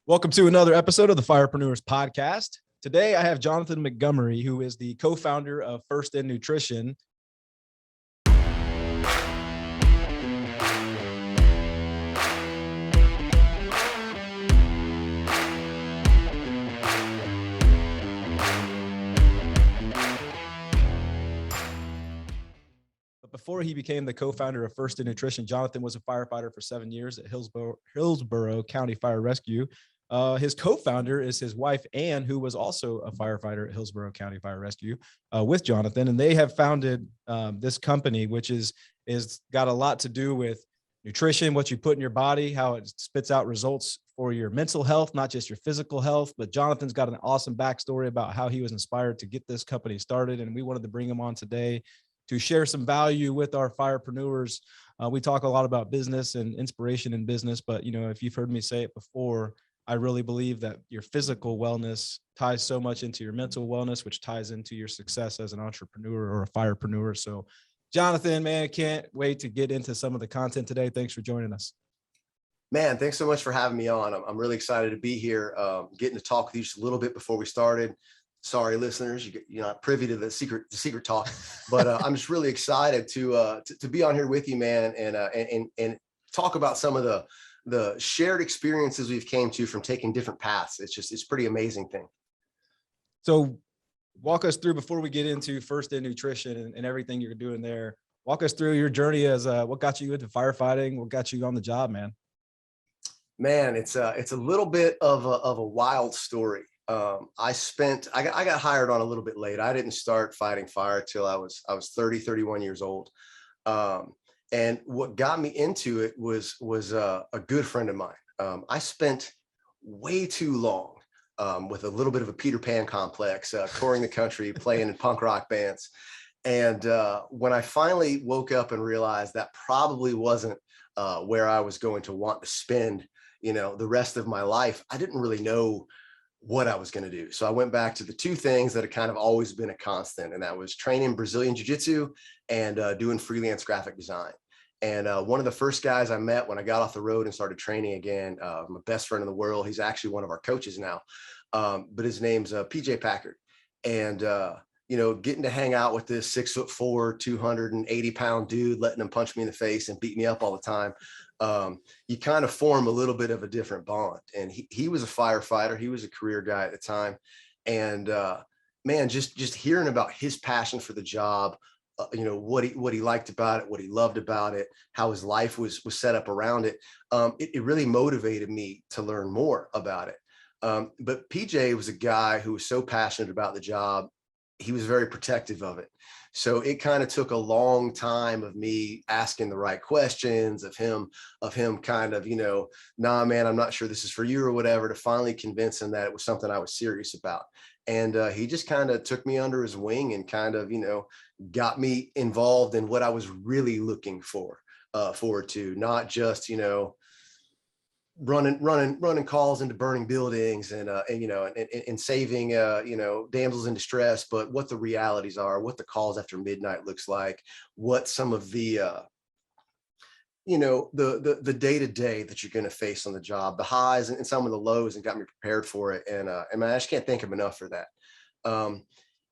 Welcome to another episode of the Firepreneurs podcast. Today, I have Jonathan Montgomery, who is the co-founder of First in Nutrition. But before he became the co-founder of First in Nutrition, Jonathan was a firefighter for 7 years at Hillsborough County Fire Rescue. His co-founder is his wife, Anne, who was also a firefighter at Hillsborough County Fire Rescue with Jonathan. And they have founded this company, which is got a lot to do with nutrition, what you put in your body, how it spits out results for your mental health, not just your physical health. But Jonathan's got an awesome backstory about how he was inspired to get this company started. And we wanted to bring him on today to share some value with our firepreneurs. We talk a lot about business and inspiration in business, but if you've heard me say it before, I really believe that your physical wellness ties so much into your mental wellness, which ties into your success as an entrepreneur or a firepreneur. So Jonathan, man, I can't wait to get into some of the content today. Thanks for joining us. Man, thanks so much for having me on. I'm really excited to be here, getting to talk with you just a little bit before we started. Sorry, listeners, you're not privy to the secret talk, but I'm just really excited to be on here with you, man, and talk about some of the shared experiences we've came to from taking different paths. It's pretty amazing thing. So walk us through, before we get into First in Nutrition and everything you're doing there, walk us through your journey as what got you into firefighting, what got you on the job, man. Man, it's a little bit of a wild story. I got hired on a little bit late. I didn't start fighting fire till I was 31 years old. And what got me into it was a good friend of mine. I spent way too long with a little bit of a Peter Pan complex, touring the country, playing in punk rock bands. And when I finally woke up and realized that probably wasn't where I was going to want to spend, the rest of my life, I didn't really know what I was going to do. So I went back to the two things that had kind of always been a constant, and that was training Brazilian jiu-jitsu and doing freelance graphic design. And one of the first guys I met when I got off the road and started training again, my best friend in the world, he's actually one of our coaches now, but his name's PJ Packard. And, getting to hang out with this 6'4", 280-pound dude, letting him punch me in the face and beat me up all the time, you kind of form a little bit of a different bond. And he was a firefighter. He was a career guy at the time. And man, just hearing about his passion for the job, what he liked about it, what he loved about it, how his life was set up around it. It really motivated me to learn more about it. But PJ was a guy who was so passionate about the job. He was very protective of it. So it kind of took a long time of me asking the right questions, of him kind of, nah, man, I'm not sure this is for you or whatever, to finally convince him that it was something I was serious about. And he just kind of took me under his wing and kind of, got me involved in what I was really looking forward to, not just, running calls into burning buildings and saving, damsels in distress, but what the realities are, what the calls after midnight looks like, what some of the, the day-to-day that you're going to face on the job, the highs and some of the lows, and got me prepared for it. And I just can't thank him enough for that.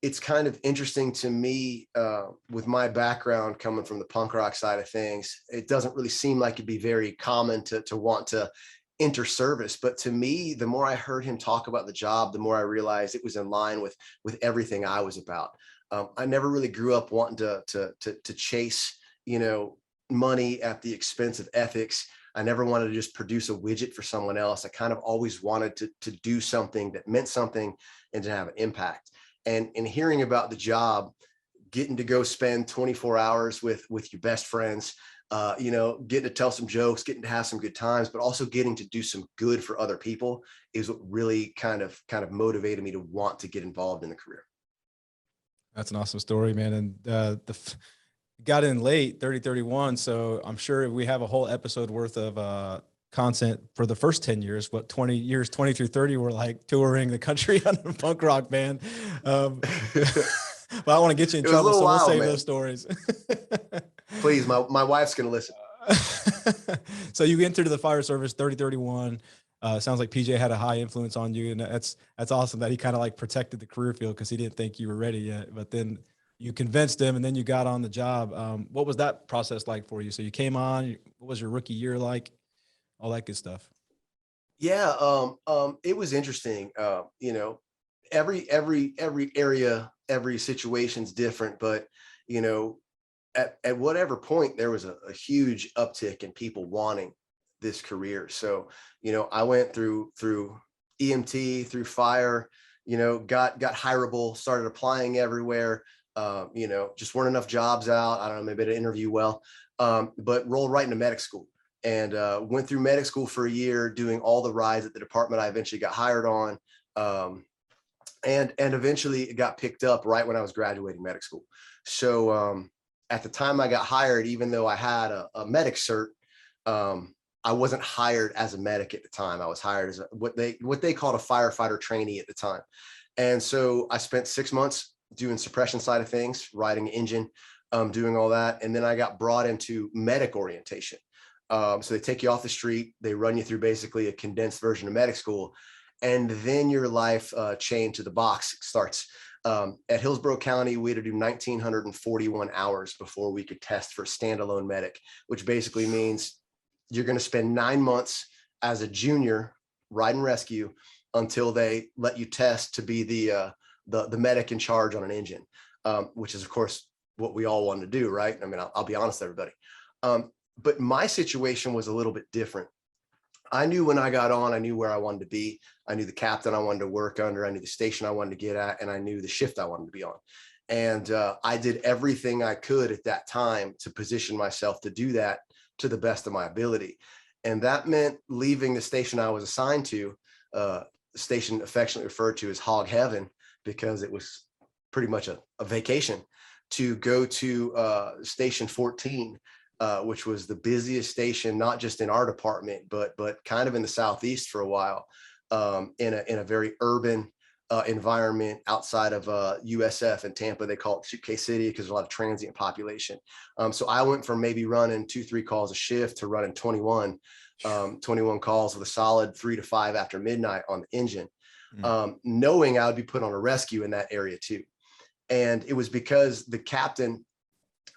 It's kind of interesting to me, with my background coming from the punk rock side of things, it doesn't really seem like it'd be very common to want to enter service. But to me, the more I heard him talk about the job, the more I realized it was in line with everything I was about. I never really grew up wanting to chase, money at the expense of ethics. I never wanted to just produce a widget for someone else. I kind of always wanted to do something that meant something and to have an impact. And hearing about the job, getting to go spend 24 hours with your best friends, getting to tell some jokes, getting to have some good times, but also getting to do some good for other people is what really kind of motivated me to want to get involved in the career. That's an awesome story, man. And got in late, 31. So I'm sure we have a whole episode worth of content for the first 10 years. What 20 years, 20 through 30 were like touring the country on a punk rock band. But I want to get you in trouble, so we'll save those stories. Please, my wife's going to listen. So you entered the fire service 31. Sounds like PJ had a high influence on you, and that's awesome that he kind of like protected the career field because he didn't think you were ready yet. But then you convinced him, and then you got on the job. What was that process like for you? So you came on. What was your rookie year like? All that good stuff. Yeah, it was interesting. You know, every area, every situation's different, but you know, at whatever point there was a huge uptick in people wanting this career. So, you know, I went through EMT, through fire, you know, got hireable, started applying everywhere. You know, just weren't enough jobs out. I don't know, maybe I didn't interview well, but rolled right into medic school and went through medic school for a year, doing all the rides at the department I eventually got hired on. And eventually it got picked up right when I was graduating medic school. So at the time I got hired, even though I had a medic cert, I wasn't hired as a medic at the time. I was hired as what they called a firefighter trainee at the time. And so I spent 6 months doing suppression side of things, riding engine, doing all that. And then I got brought into medic orientation. So they take you off the street, they run you through basically a condensed version of medic school. And then your life chain to the box starts. At Hillsborough County, we had to do 1,941 hours before we could test for standalone medic, which basically means you're going to spend 9 months as a junior ride and rescue until they let you test to be the medic in charge on an engine, which is of course what we all want to do, right? I mean, I'll be honest, everybody. But my situation was a little bit different. I knew when I got on, I knew where I wanted to be. I knew the captain I wanted to work under. I knew the station I wanted to get at, and I knew the shift I wanted to be on. And I did everything I could at that time to position myself to do that to the best of my ability. And that meant leaving the station I was assigned to, the station affectionately referred to as Hog Heaven, because it was pretty much a vacation, to go to Station 14, which was the busiest station, not just in our department, but kind of in the Southeast for a while, in a very urban environment outside of USF in Tampa. They call it Suitcase City because there's a lot of transient population. So I went from maybe running 2-3 calls a shift to running 21 calls with a solid 3 to 5 after midnight on the engine, knowing I would be put on a rescue in that area too. And it was because the captain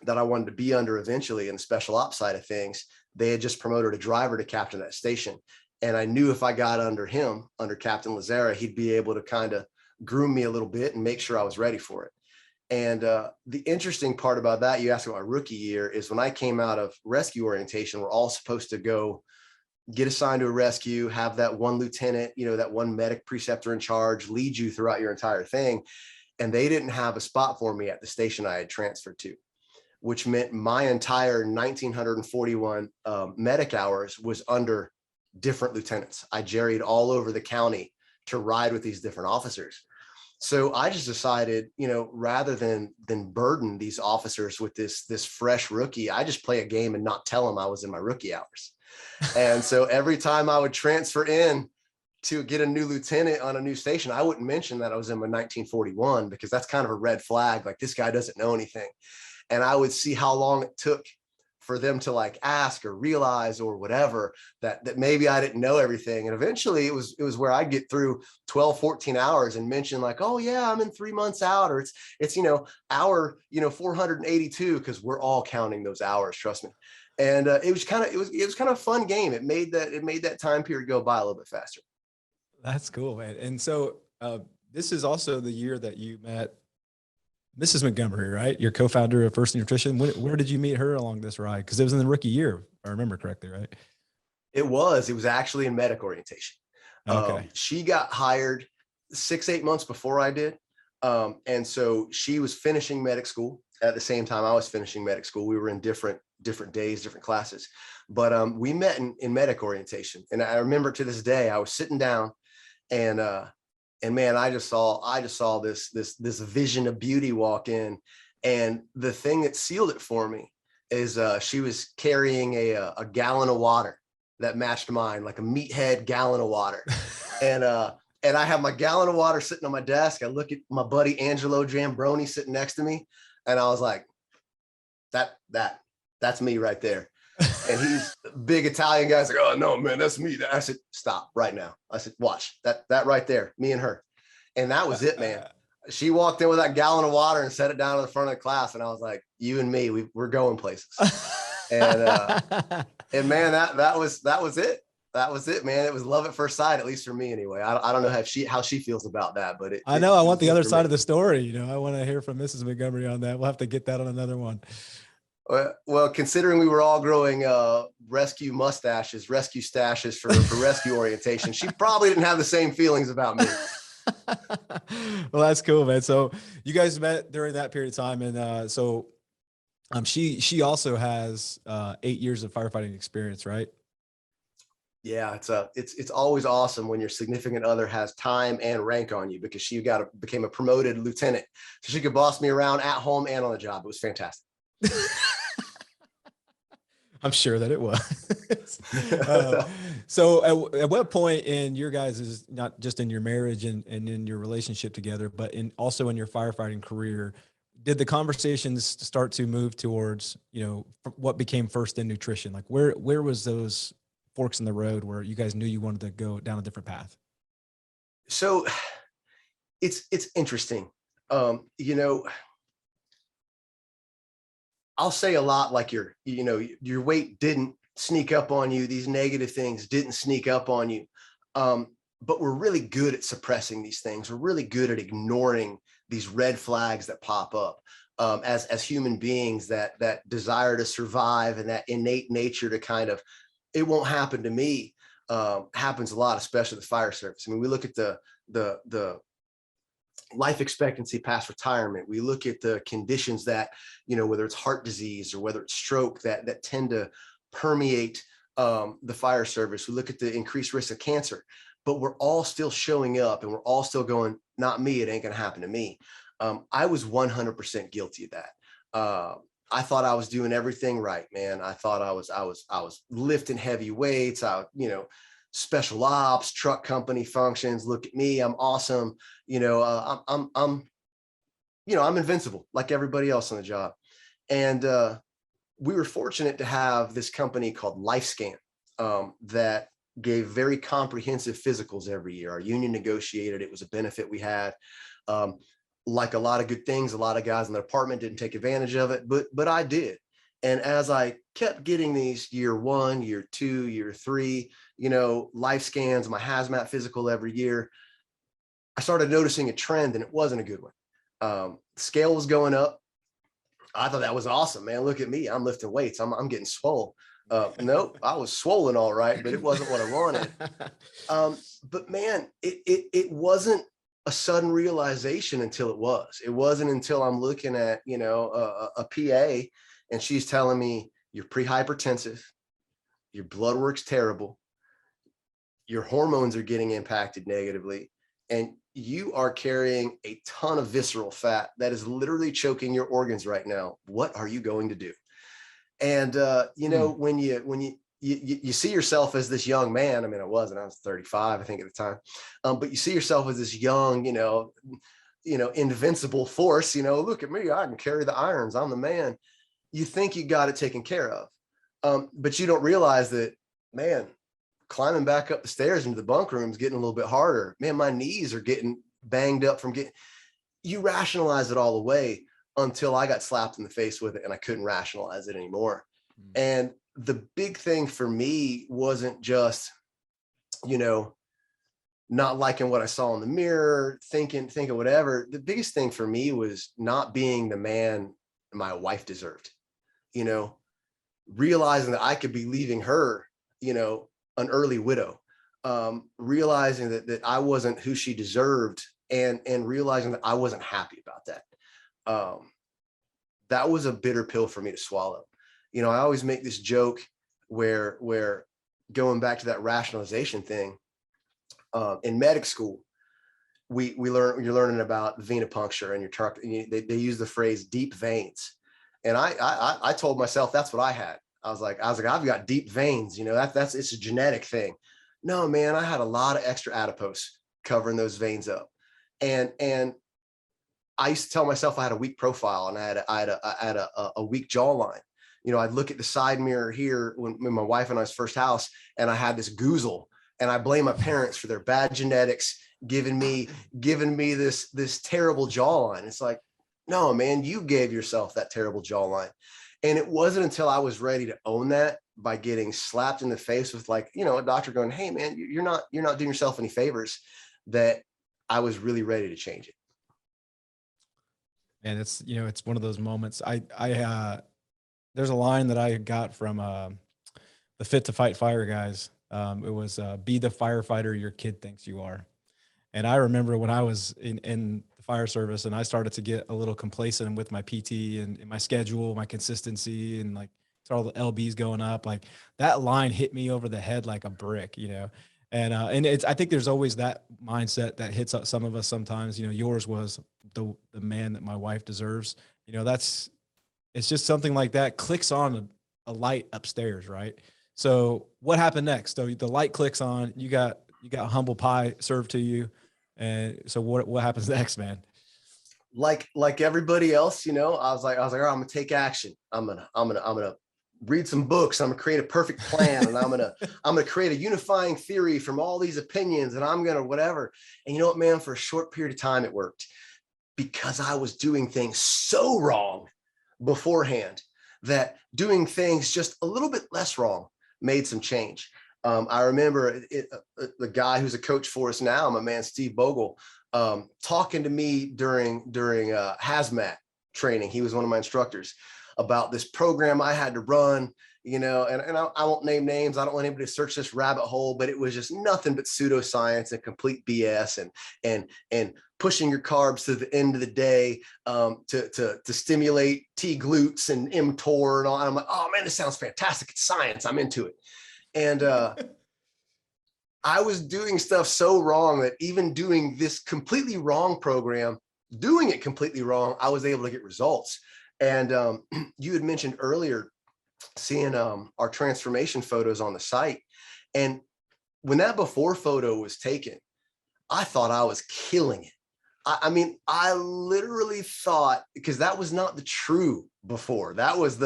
that I wanted to be under eventually in the special ops side of things, they had just promoted a driver to captain that station. And I knew if I got under him, under Captain Lazara, he'd be able to kind of groom me a little bit and make sure I was ready for it. And the interesting part about that, you asked about my rookie year, is when I came out of rescue orientation, we're all supposed to go get assigned to a rescue, have that one lieutenant, you know, that one medic preceptor in charge, lead you throughout your entire thing. And they didn't have a spot for me at the station I had transferred to, which meant my entire 1,941 medic hours was under different lieutenants. I jerried all over the county to ride with these different officers. So I just decided, you know, rather than burden these officers with this fresh rookie, I just play a game and not tell them I was in my rookie hours. And so every time I would transfer in to get a new lieutenant on a new station, I wouldn't mention that I was in my 1941, because that's kind of a red flag. Like, this guy doesn't know anything. And I would see how long it took for them to like ask or realize or whatever that maybe I didn't know everything. And eventually it was where I'd get through 12, 14 hours and mention like, oh yeah, I'm in 3 months out, or it's, you know, hour, you know, 482, because we're all counting those hours, trust me. And it was kind of a fun game. It made that time period go by a little bit faster. That's cool, man. And so this is also the year that you met Mrs. Montgomery, right? Your co-founder of First Nutrition. Where did you meet her along this ride? Because it was in the rookie year, if I remember correctly, right? It was actually in medic orientation. Okay. She got hired 6-8 months before I did. And so she was finishing medic school at the same time I was finishing medic school. We were in different days, different classes, but we met in medic orientation. And I remember to this day, I was sitting down and man, I just saw this vision of beauty walk in. And the thing that sealed it for me is she was carrying a gallon of water that matched mine, like a meathead gallon of water. And I have my gallon of water sitting on my desk. I look at my buddy Angelo Jambroni sitting next to me, and I was like, that's me right there. And he's a big Italian guy. He's like, oh no, man, that's me. I said, stop right now. I said, watch that right there, me and her. And that was it, man. She walked in with that gallon of water and set it down in the front of the class. And I was like, you and me, we're going places. And man, that was it. That was it, man. It was love at first sight, at least for me anyway. I don't know how she feels about that, but I know I want the other side of the story. You know, I want to hear from Mrs. Montgomery on that. We'll have to get that on another one. Well, considering we were all growing rescue stashes for rescue orientation, she probably didn't have the same feelings about me. Well, that's cool, man. So you guys met during that period of time. And she also has 8 years of firefighting experience, right? Yeah, it's always awesome when your significant other has time and rank on you, because she became a promoted lieutenant. So she could boss me around at home and on the job. It was fantastic. I'm sure that it was. So at what point in your guys' not just in your marriage and in your relationship together, but also in your firefighting career, did the conversations start to move towards, you know, what became First in Nutrition? Like where was those forks in the road where you guys knew you wanted to go down a different path? So it's interesting. You know, I'll say a lot like your weight didn't sneak up on you. These negative things didn't sneak up on you. But we're really good at suppressing these things. We're really good at ignoring these red flags that pop up as human beings, that desire to survive and that innate nature to kind of, it won't happen to me, happens a lot, especially the fire service. I mean, we look at the life expectancy past retirement. We look at the conditions that, you know, whether it's heart disease or whether it's stroke, that tend to permeate the fire service. We look at the increased risk of cancer, but we're all still showing up and we're all still going, not me, it ain't gonna happen to me. I was 100% guilty of that. I thought I was doing everything right, man. I thought I was lifting heavy weights. Special ops, truck company functions. Look at me, I'm awesome. I'm invincible like everybody else on the job. And we were fortunate to have this company called LifeScan that gave very comprehensive physicals every year. Our union negotiated, it was a benefit we had. Like a lot of good things, a lot of guys in the department didn't take advantage of it, but I did. And as I kept getting these year 1, year 2, year 3, life scans, my hazmat physical every year, I started noticing a trend, and it wasn't a good one. Scale was going up. I thought that was awesome, man. Look at me, I'm lifting weights. I'm getting swole. Nope, I was swollen all right, but it wasn't what I wanted. But man, it wasn't a sudden realization until it was. It wasn't until I'm looking at, a PA and she's telling me, you're pre-hypertensive, your blood work's terrible, your hormones are getting impacted negatively, and you are carrying a ton of visceral fat that is literally choking your organs right now. What are you going to do? And, when you see yourself as this young man, I mean, I was 35, I think at the time, but you see yourself as this young, invincible force, look at me, I can carry the irons, I'm the man. You think you got it taken care of. But you don't realize that, man, climbing back up the stairs into the bunk room is getting a little bit harder. Man, my knees are getting banged up from you rationalize it all away until I got slapped in the face with it and I couldn't rationalize it anymore. And the big thing for me wasn't just, not liking what I saw in the mirror, thinking whatever. The biggest thing for me was not being the man my wife deserved, realizing that I could be leaving her, an early widow, realizing that I wasn't who she deserved, and realizing that I wasn't happy about that. That was a bitter pill for me to swallow. I always make this joke where going back to that rationalization thing, in medic school, you're learning about venipuncture, and they use the phrase deep veins. And I told myself that's what I had. I was like, I've got deep veins, it's a genetic thing. No, man, I had a lot of extra adipose covering those veins up. And I used to tell myself I had a weak profile, and I had a weak jawline. I'd look at the side mirror here when my wife and I's first house, and I had this goozle, and I blame my parents for their bad genetics, giving me this terrible jawline. It's like, no, man, you gave yourself that terrible jawline. And it wasn't until I was ready to own that by getting slapped in the face with, like, a doctor going, hey man, you're not doing yourself any favors, that I was really ready to change it. And it's, it's one of those moments. There's a line that I got from the Fit to Fight Fire guys. It was be the firefighter your kid thinks you are. And I remember when I was in the fire service and I started to get a little complacent with my PT and my schedule, my consistency, and like all the LBs going up, like that line hit me over the head like a brick, and it's, I think there's always that mindset that hits up some of us sometimes. Yours was the man that my wife deserves. It's just something like that clicks on a light upstairs, right? So what happened next? So the light clicks on, you got humble pie served to you. And so what happens next, man? Like everybody else, I was like, all right, I'm gonna take action. I'm gonna read some books. I'm gonna create a perfect plan, and I'm gonna create a unifying theory from all these opinions, and I'm gonna whatever. And you know what, man? For a short period of time, it worked, because I was doing things so wrong beforehand that doing things just a little bit less wrong made some change. I remember the guy who's a coach for us now, my man Steve Bogle, talking to me during hazmat training. He was one of my instructors, about this program I had to run, and I won't name names. I don't want anybody to search this rabbit hole, but it was just nothing but pseudoscience and complete BS, and pushing your carbs to the end of the day to stimulate T glutes and mTOR and all. And I'm like, oh man, this sounds fantastic. It's science. I'm into it. And I was doing stuff so wrong that even doing this completely wrong program, doing it completely wrong, I was able to get results. And you had mentioned earlier seeing our transformation photos on the site. And when that before photo was taken, I thought I was killing it. I mean, I literally thought, because that was not the true before. That was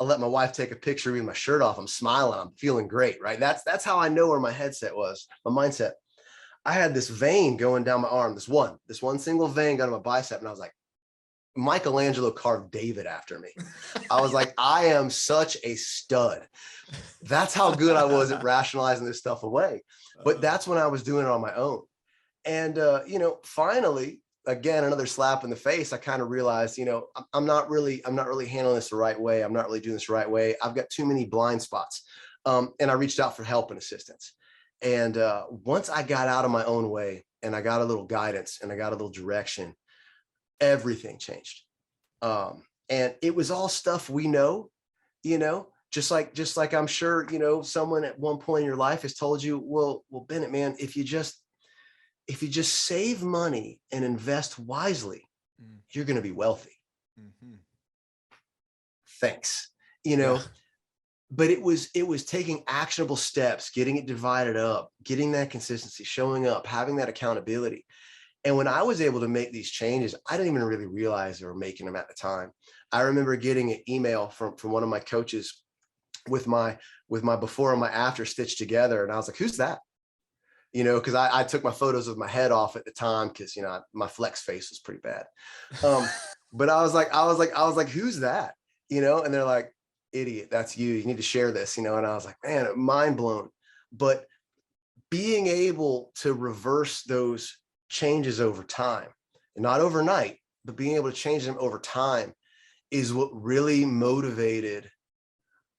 I'll let my wife take a picture of me with my shirt off. I'm smiling. I'm feeling great, right? That's how I know where my headset was, my mindset. I had this vein going down my arm, this one single vein going to my bicep. And I was like, Michelangelo carved David after me. I was like, I am such a stud. That's how good I was at rationalizing this stuff away. But that's when I was doing it on my own. And, finally, again, another slap in the face. I kind of realized, I'm not really handling this the right way. I'm not really doing this the right way. I've got too many blind spots. And I reached out for help and assistance. And once I got out of my own way and I got a little guidance and I got a little direction, everything changed. And it was all stuff we know, just like I'm sure, someone at one point in your life has told you, well, Bennett, man, if you just save money and invest wisely, you're going to be wealthy. Mm-hmm. Thanks. Yeah. But it was taking actionable steps, getting it divided up, getting that consistency, showing up, having that accountability. And when I was able to make these changes, I didn't even really realize they were making them at the time. I remember getting an email from one of my coaches with my before and my after stitched together. And I was like, who's that? Because I took my photos of my head off at the time because, my flex face was pretty bad. But I was like, who's that? And they're like, idiot, that's you. You need to share this, and I was like, man, mind blown. But being able to reverse those changes over time, and not overnight, but being able to change them over time is what really motivated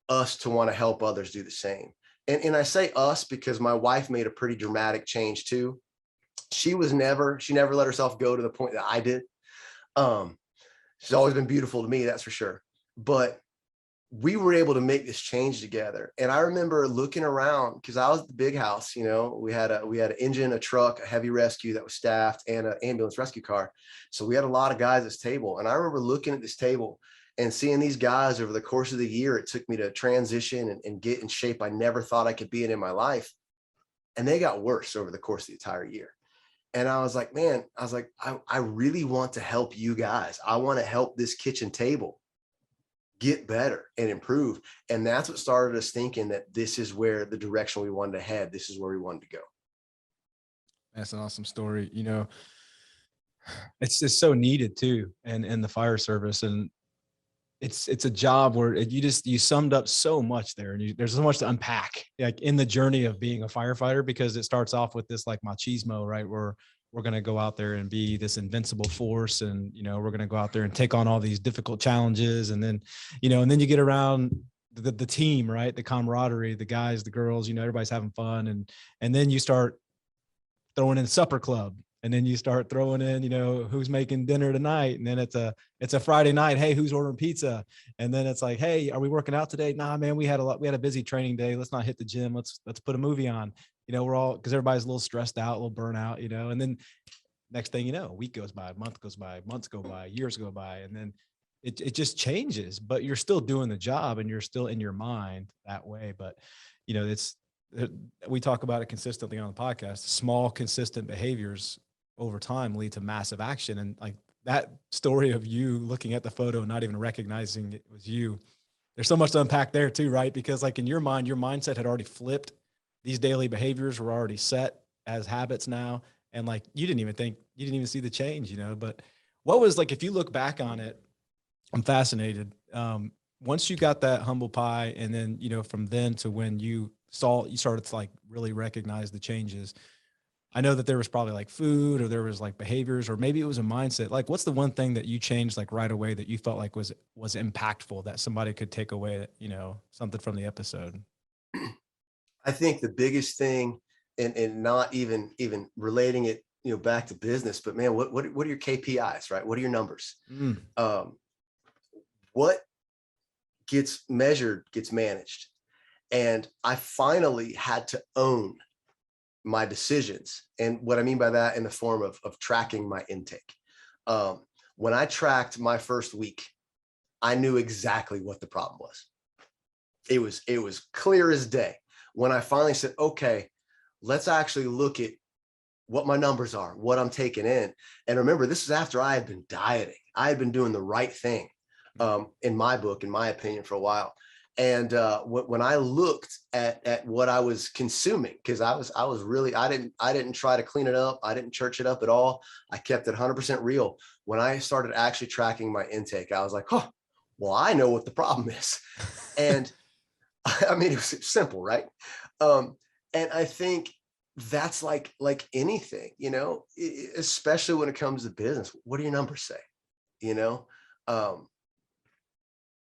us to want to help others do the same. And I say us because my wife made a pretty dramatic change too. She never let herself go to the point that I did. She's always been beautiful to me, that's for sure. But we were able to make this change together. And I remember looking around, because I was at the big house, we had an engine, a truck, a heavy rescue that was staffed, and an ambulance rescue car. So we had a lot of guys at this table. And I remember looking at this table and seeing these guys over the course of the year it took me to transition and get in shape I never thought I could be in my life. And they got worse over the course of the entire year. And I was like, man, I really want to help you guys. I want to help this kitchen table get better and improve. And that's what started us thinking that this is where the direction we wanted to head. This is where we wanted to go. That's an awesome story. You know, it's just so needed too, and in the fire service. And it's a job where you summed up so much there, and there's so much to unpack, like in the journey of being a firefighter, because it starts off with this like machismo, right? Where we're going to go out there and be this invincible force, and we're going to go out there and take on all these difficult challenges, and then and then you get around the team, right? The camaraderie, the guys, the girls, everybody's having fun, and then you start throwing in supper club, and then you start throwing in, who's making dinner tonight. And then it's a Friday night. Hey, who's ordering pizza? And then it's like, hey, are we working out today? Nah, man, we had a busy training day. Let's not hit the gym. Let's put a movie on. We're all, because everybody's a little stressed out, a little burnout, and then next thing you know, a week goes by, a month goes by, months go by, years go by. And then it just changes, but you're still doing the job, and you're still in your mind that way. But, we talk about it consistently on the podcast. Small, consistent behaviors over time lead to massive action. And like that story of you looking at the photo and not even recognizing it was you, there's so much to unpack there too, right? Because like in your mind, your mindset had already flipped. These daily behaviors were already set as habits now. And like, you didn't even see the change, but what was like, if you look back on it, I'm fascinated. Once you got that humble pie, and then, from then to when you started to like really recognize the changes. I know that there was probably like food, or there was like behaviors, or maybe it was a mindset. Like, what's the one thing that you changed like right away that you felt like was impactful, that somebody could take away, something from the episode? I think the biggest thing, and not even relating it, back to business, but man, what are your KPIs, right? What are your numbers? What gets measured gets managed. And I finally had to own my decisions. And what I mean by that, in the form of tracking my intake. When I tracked my first week, I knew exactly what the problem was. It was clear as day. When I finally said, okay, let's actually look at what my numbers are, what I'm taking in. And remember, this is after I had been dieting. I had been doing the right thing, in my book, in my opinion, for a while. And when I looked at what I was consuming, because I was really, I didn't try to clean it up. I didn't church it up at all. I kept it 100% real. When I started actually tracking my intake, I was like, oh, well, I know what the problem is. And I mean, it was simple, right? And I think that's like anything, especially when it comes to business. What do your numbers say?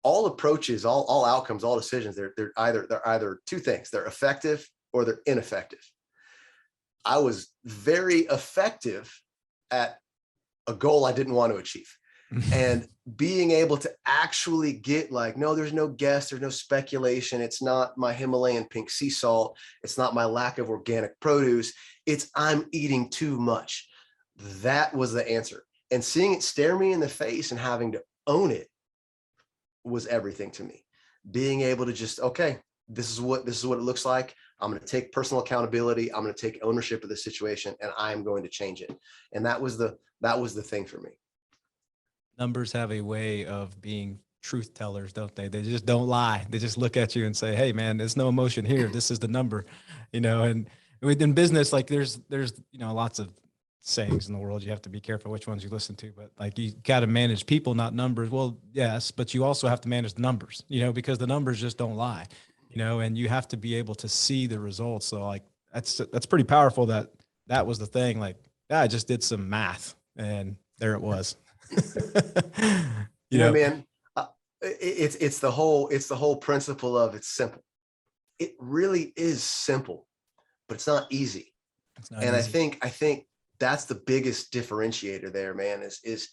All approaches, all outcomes, all decisions, they're either two things. They're effective or they're ineffective. I was very effective at a goal I didn't want to achieve. And being able to actually get like, no, there's no guess, there's no speculation. It's not my Himalayan pink sea salt. It's not my lack of organic produce. It's I'm eating too much. That was the answer. And seeing it stare me in the face and having to own it was everything to me. Being able to just, okay, this is what it looks like. I'm going to take personal accountability. I'm going to take ownership of the situation, and I'm going to change it. And that was the thing for me. Numbers have a way of being truth tellers, don't they? They just don't lie. They just look at you and say, hey man, there's no emotion here. This is the number, and within business, like there's, lots of sayings in the world. You have to be careful which ones you listen to, but like you got to manage people, not numbers. Well, yes, but you also have to manage the numbers, because the numbers just don't lie, and you have to be able to see the results. So like, that's pretty powerful that was the thing. Like, yeah, I just did some math and there it was. Man, it's the whole principle of it's simple. It really is simple, but it's not easy. It's not and easy. I think that's the biggest differentiator there, man, is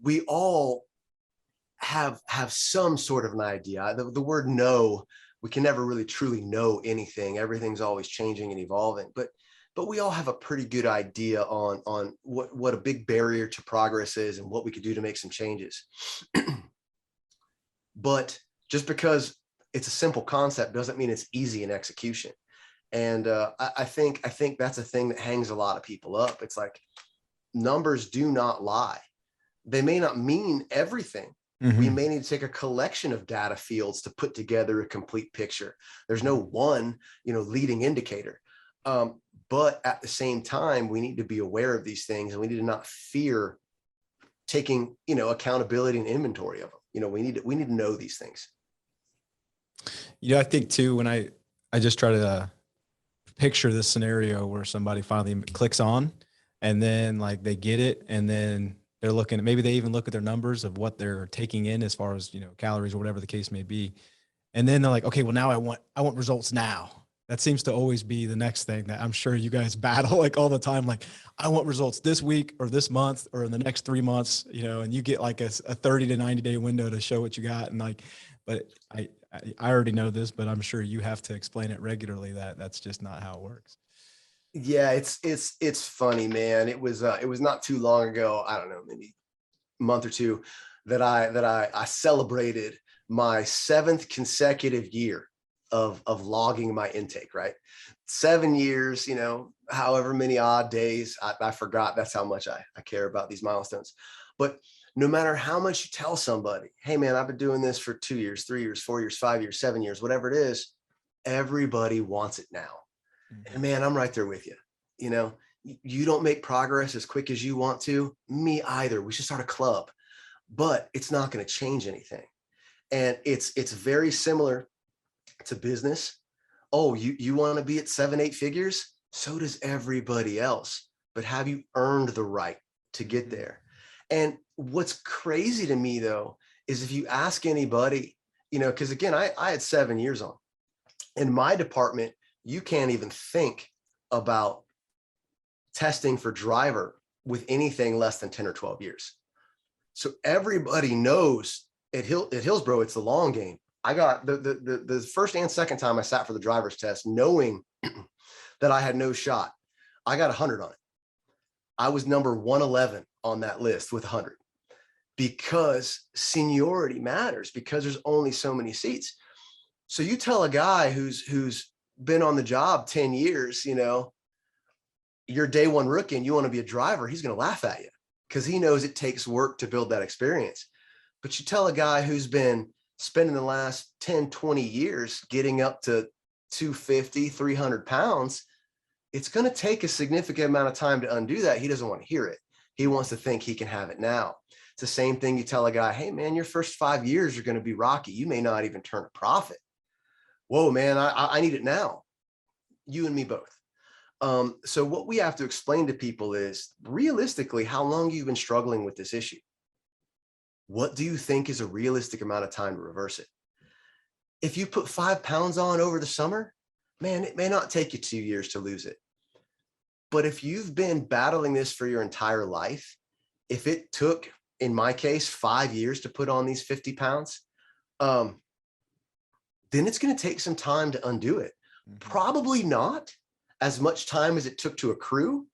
we all have some sort of an idea. The word know, we can never really truly know anything. Everything's always changing and evolving, but we all have a pretty good idea on what a big barrier to progress is and what we could do to make some changes. But just because it's a simple concept doesn't mean it's easy in execution. And I think that's a thing that hangs a lot of people up. It's like, numbers do not lie. They may not mean everything, We Mhm. may need to take a collection of data fields to put together a complete picture. There's no one, leading indicator. But at the same time, we need to be aware of these things, and we need to not fear taking, accountability and inventory of them. We need to know these things. I think too, when I just try to picture this scenario where somebody finally clicks on, and then like they get it, and then they're looking at, maybe they even look at their numbers of what they're taking in as far as, calories or whatever the case may be. And then they're like, okay, well now I want results now. That seems to always be the next thing that I'm sure you guys battle like all the time. Like, I want results this week or this month or in the next 3 months, and you get like a 30 to 90 day window to show what you got. And like, but I already know this, but I'm sure you have to explain it regularly that that's just not how it works. Yeah, it's funny, man. It was not too long ago, I don't know, maybe a month or two, that I celebrated my 7th consecutive year of logging my intake, right? 7 years, however many odd days, I forgot. That's how much I care about these milestones. But no matter how much you tell somebody, hey man, I've been doing this for 2 years, 3 years, 4 years, 5 years, 7 years, whatever it is, everybody wants it now. And man, I'm right there with you. You know, you don't make progress as quick as you want to. Me either. We should start a club, but it's not going to change anything. And it's very similar to business. Oh, you want to be at 7, 8 figures? So does everybody else. But have you earned the right to get there? And what's crazy to me though, is if you ask anybody, because again, I had 7 years on. In my department, you can't even think about testing for driver with anything less than 10 or 12 years. So everybody knows at Hillsborough, it's the long game. I got the first and second time I sat for the driver's test, knowing that I had no shot. I got 100 on it. I was number 111 on that list with 100, because seniority matters, because there's only so many seats. So you tell a guy who's been on the job 10 years, you're day one rookie and you want to be a driver, he's going to laugh at you because he knows it takes work to build that experience. But you tell a guy who's been spending the last 10, 20 years getting up to 250, 300 pounds, it's going to take a significant amount of time to undo that. He doesn't want to hear it. He wants to think he can have it now. It's the same thing. You tell a guy, hey man, your first 5 years are going to be rocky. You may not even turn a profit. Whoa, man, I need it now. You and me both. So what we have to explain to people is realistically how long you've been struggling with this issue. What do you think is a realistic amount of time to reverse it? If you put 5 pounds on over the summer, man, it may not take you 2 years to lose it. But if you've been battling this for your entire life, if it took, in my case, 5 years to put on these 50 pounds, then it's going to take some time to undo it. Probably not as much time as it took to accrue,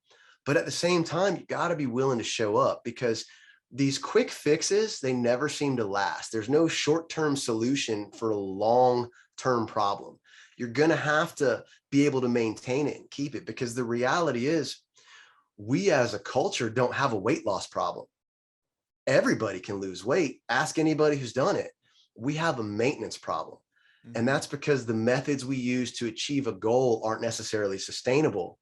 but at the same time, you got to be willing to show up, because these quick fixes, they never seem to last. There's no short-term solution for a long-term problem. You're going to have to be able to maintain it and keep it, because the reality is we as a culture don't have a weight loss problem. Everybody can lose weight. Ask anybody who's done it. We have a maintenance problem. And that's because the methods we use to achieve a goal aren't necessarily sustainable,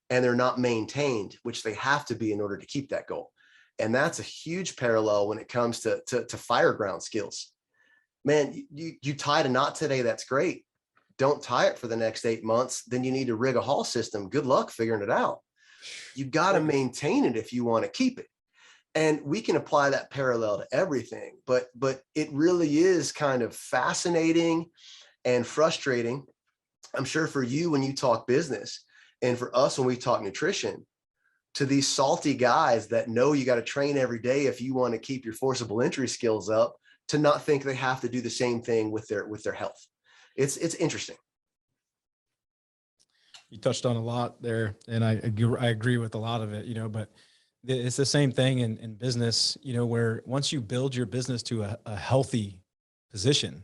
and they're not maintained, which they have to be in order to keep that goal. And that's a huge parallel when it comes to fireground skills. Man, you tied a knot today, that's great. Don't tie it for the next 8 months. Then you need to rig a haul system. Good luck figuring it out. You got to maintain it if you want to keep it. And we can apply that parallel to everything, but it really is kind of fascinating and frustrating. I'm sure for you when you talk business, and for us when we talk nutrition, to these salty guys that know you got to train every day if you want to keep your forcible entry skills up, to not think they have to do the same thing with their health. It's interesting. You touched on a lot there, and I agree with a lot of it, but it's the same thing in business, where once you build your business to a healthy position,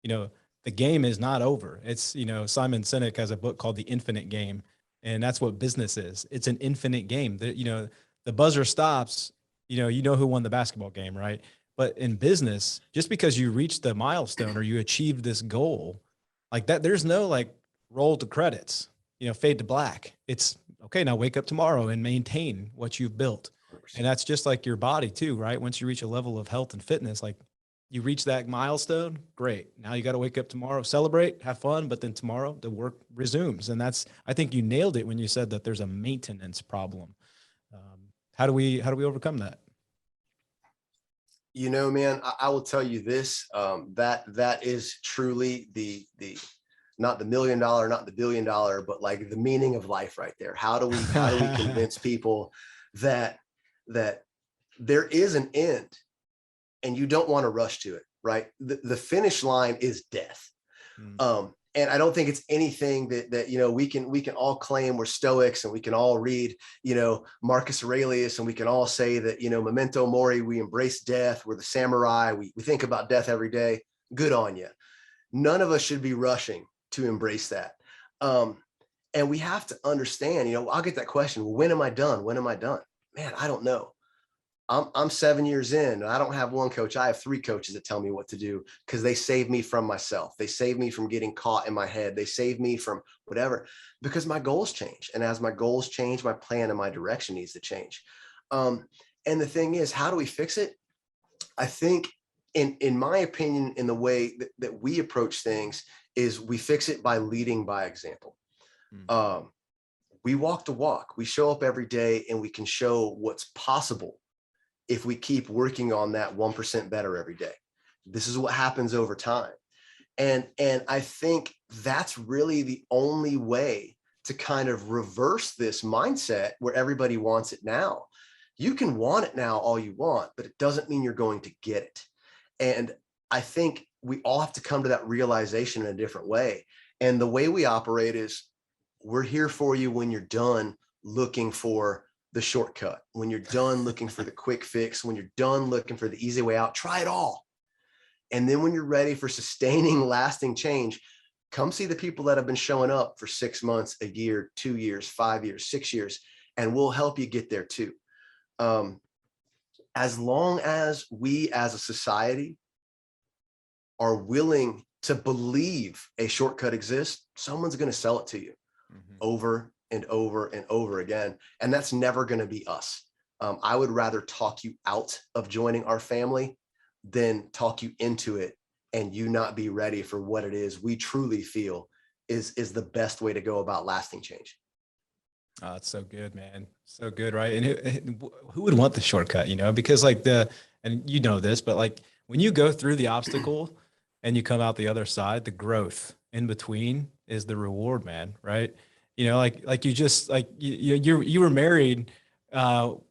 the game is not over. It's, Simon Sinek has a book called The Infinite Game, and that's what business is. It's an infinite game. The buzzer stops, you know who won the basketball game, right? But in business, just because you reach the milestone or you achieve this goal, like that, there's no like roll to credits, you know, fade to black. It's okay. Now wake up tomorrow and maintain what you've built. And that's just like your body too, right? Once you reach a level of health and fitness, like you reach that milestone, great. Now you got to wake up tomorrow, celebrate, have fun, but then tomorrow the work resumes. And that's, I think you nailed it when you said that there's a maintenance problem. How do we overcome that? You know, man, I will tell you this, that is truly the not the $1 million, not the $1 billion, but like the meaning of life right there. How do we convince people that there is an end and you don't want to rush to it, right? The finish line is death. And I don't think it's anything that you know, we can all claim we're stoics, and we can all read, you know, Marcus Aurelius, and we can all say that, you know, memento mori, we embrace death, we're the samurai, we think about death every day. Good on you. None of us should be rushing to embrace that. And we have to understand, you know, I'll get that question, well, when am I done? When am I done? Man, I don't know. I'm 7 years in, and I don't have one coach. I have 3 coaches that tell me what to do, because they save me from myself. They save me from getting caught in my head. They save me from whatever, because my goals change. And as my goals change, my plan and my direction needs to change. And the thing is, how do we fix it? I think in my opinion, in the way that we approach things, is we fix it by leading by example. We walk the walk. We show up every day, and we can show what's possible if we keep working on that 1% better every day. This is what happens over time. And I think that's really the only way to kind of reverse this mindset where everybody wants it now. You can want it now all you want, but it doesn't mean you're going to get it. And I think we all have to come to that realization in a different way. And the way we operate is, we're here for you when you're done looking for the shortcut, when you're done looking for the quick fix, when you're done looking for the easy way out. Try it all. And then when you're ready for sustaining, lasting change, come see the people that have been showing up for 6 months, a year, 2 years, 5 years, 6 years, and we'll help you get there too. As long as we as a society are willing to believe a shortcut exists, someone's going to sell it to you over and over and over again. And that's never going to be us. I would rather talk you out of joining our family than talk you into it and you not be ready for what it is we truly feel is the best way to go about lasting change. Oh, it's so good, man. So good. Right. And who would want the shortcut, you know, because like and you know this, but like when you go through the obstacle and you come out the other side, the growth in between is the reward, man. Right. You know, like you just like you were married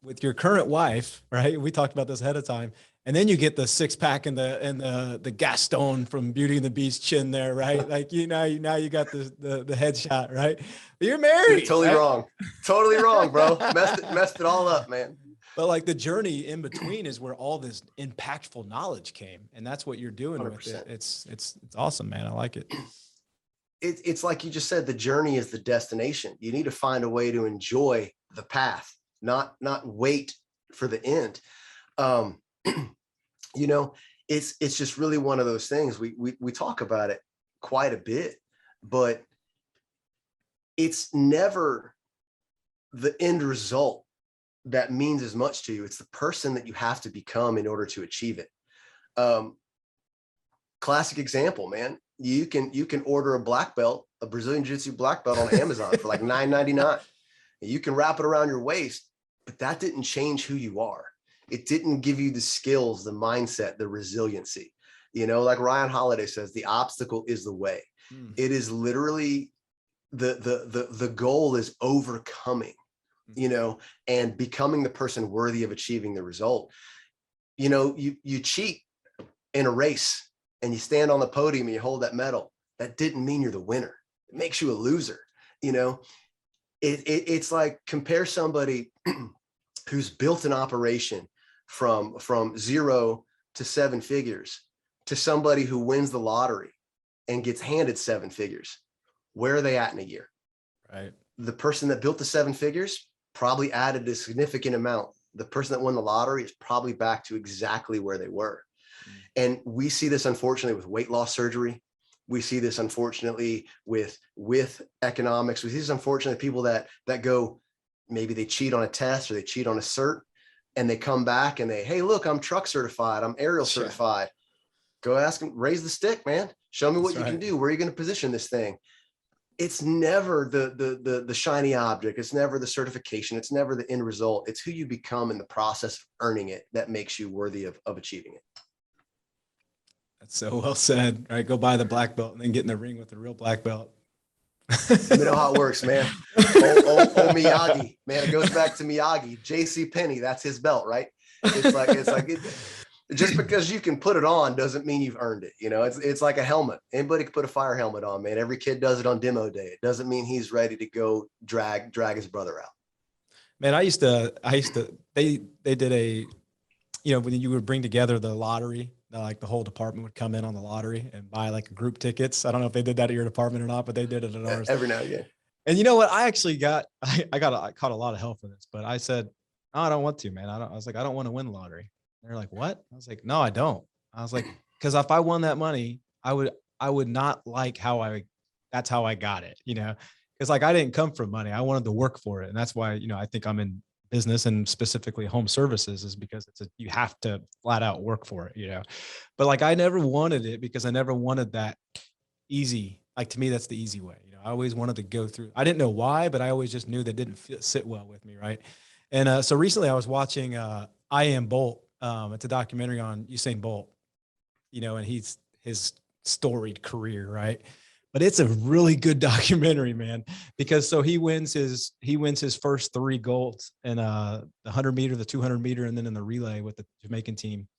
with your current wife, right? We talked about this ahead of time, and then you get the 6-pack and the Gaston from Beauty and the Beast chin there, right? Like now you got the headshot, right? But you're married. You're totally right? totally wrong, bro. Messed it all up, man. But like the journey in between is where all this impactful knowledge came, and that's what you're doing 100%. With it. It's awesome, man. I like it. It's like you just said, the journey is the destination. You need to find a way to enjoy the path, not wait for the end. You know, it's just really one of those things. We talk about it quite a bit, but it's never the end result that means as much to you. It's the person that you have to become in order to achieve it. Classic example, man. You can order a black belt, a Brazilian Jiu-Jitsu black belt on Amazon for like $9.99. You can wrap it around your waist, but that didn't change who you are. It didn't give you the skills, the mindset, the resiliency. You know, like Ryan Holiday says, the obstacle is the way. It is literally the goal is overcoming, you know, and becoming the person worthy of achieving the result. You know, you cheat in a race and you stand on the podium and you hold that medal. That didn't mean you're the winner. It makes you a loser. You know, it's like, compare somebody who's built an operation from 0 to 7 figures to somebody who wins the lottery and gets handed 7 figures. Where are they at in a year? Right. The person that built the 7 figures probably added a significant amount the person that won the lottery is probably back to exactly where they were. Mm. And we see this, unfortunately, with weight loss surgery. We see this, unfortunately, with economics. We see this, unfortunately, people that go, maybe they cheat on a test or they cheat on a cert, and they come back and they, hey, look, I'm truck certified, I'm aerial certified. Go ask them, raise the stick, man. Show me what you can do. Where are you going to position this thing? It's never the shiny object. It's never the certification. It's never the end result. It's who you become in the process of earning it that makes you worthy of achieving it. That's so well said. All right, go buy the black belt and then get in the ring with the real black belt. Let me know how it works, man. Old Miyagi, man. It goes back to Miyagi. J.C. Penney, that's his belt, right? It's like just because you can put it on doesn't mean you've earned it. You know, it's like a helmet. Anybody can put a fire helmet on, man. Every kid does it on demo day. It doesn't mean he's ready to go drag his brother out. Man, I used to, they did a, you know, when you would bring together the lottery, like the whole department would come in on the lottery and buy like group tickets. I don't know if they did that at your department or not, but they did it at ours. Every now and again. And you know what? I actually got, I caught a lot of hell for this, but I said, oh, I don't want to, man. I was like, I don't want to win the lottery. They're like, what? I was like, no, I don't. I was like, because if I won that money, I would not like that's how I got it, you know? Because like I didn't come from money. I wanted to work for it. And that's why, you know, I think I'm in business and specifically home services is because you have to flat out work for it, you know? But like, I never wanted it because I never wanted that easy. Like to me, that's the easy way. You know, I always wanted to go through, I didn't know why, but I always just knew that didn't sit well with me. Right. And so recently I was watching I Am Bolt. It's a documentary on Usain Bolt, you know, and his storied career. Right. But it's a really good documentary, man, because so he wins his first 3 golds in the 100 meter, the 200 meter, and then in the relay with the Jamaican team.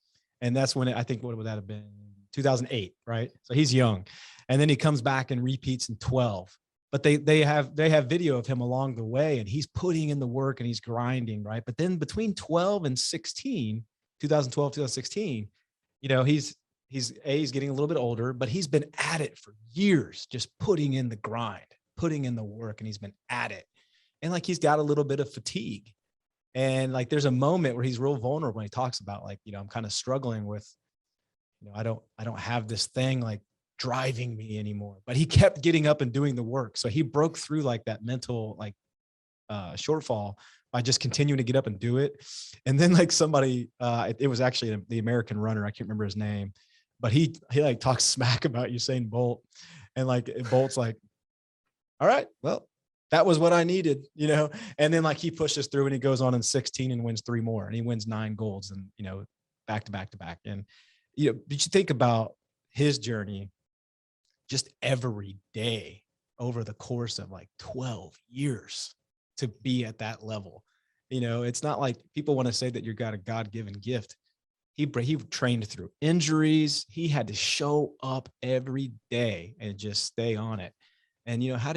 And that's when I think, what would that have been? 2008, right? So he's young. And then he comes back and repeats in 12. But they have video of him along the way, and he's putting in the work and he's grinding, right? But then between 12 and 16, 2012, 2016, you know, he's getting a little bit older, but he's been at it for years, just putting in the grind, putting in the work, and he's been at it. And like, he's got a little bit of fatigue. And like, there's a moment where he's real vulnerable when he talks about like, you know, I'm kind of struggling with, you know, I don't have this thing like driving me anymore, but he kept getting up and doing the work. So he broke through like that mental, like shortfall by just continuing to get up and do it. And then like somebody, it was actually the American runner. I can't remember his name, but he like talks smack about Usain Bolt, and like Bolt's like, all right, well, that was what I needed, you know? And then like he pushes through and he goes on in 16 and wins 3 more, and he wins 9 golds and, you know, back to back to back. And, you know, did you think about his journey just every day over the course of like 12 years to be at that level? You know, it's not like people want to say that you got a God-given gift. He trained through injuries. He had to show up every day and just stay on it. And, you know, how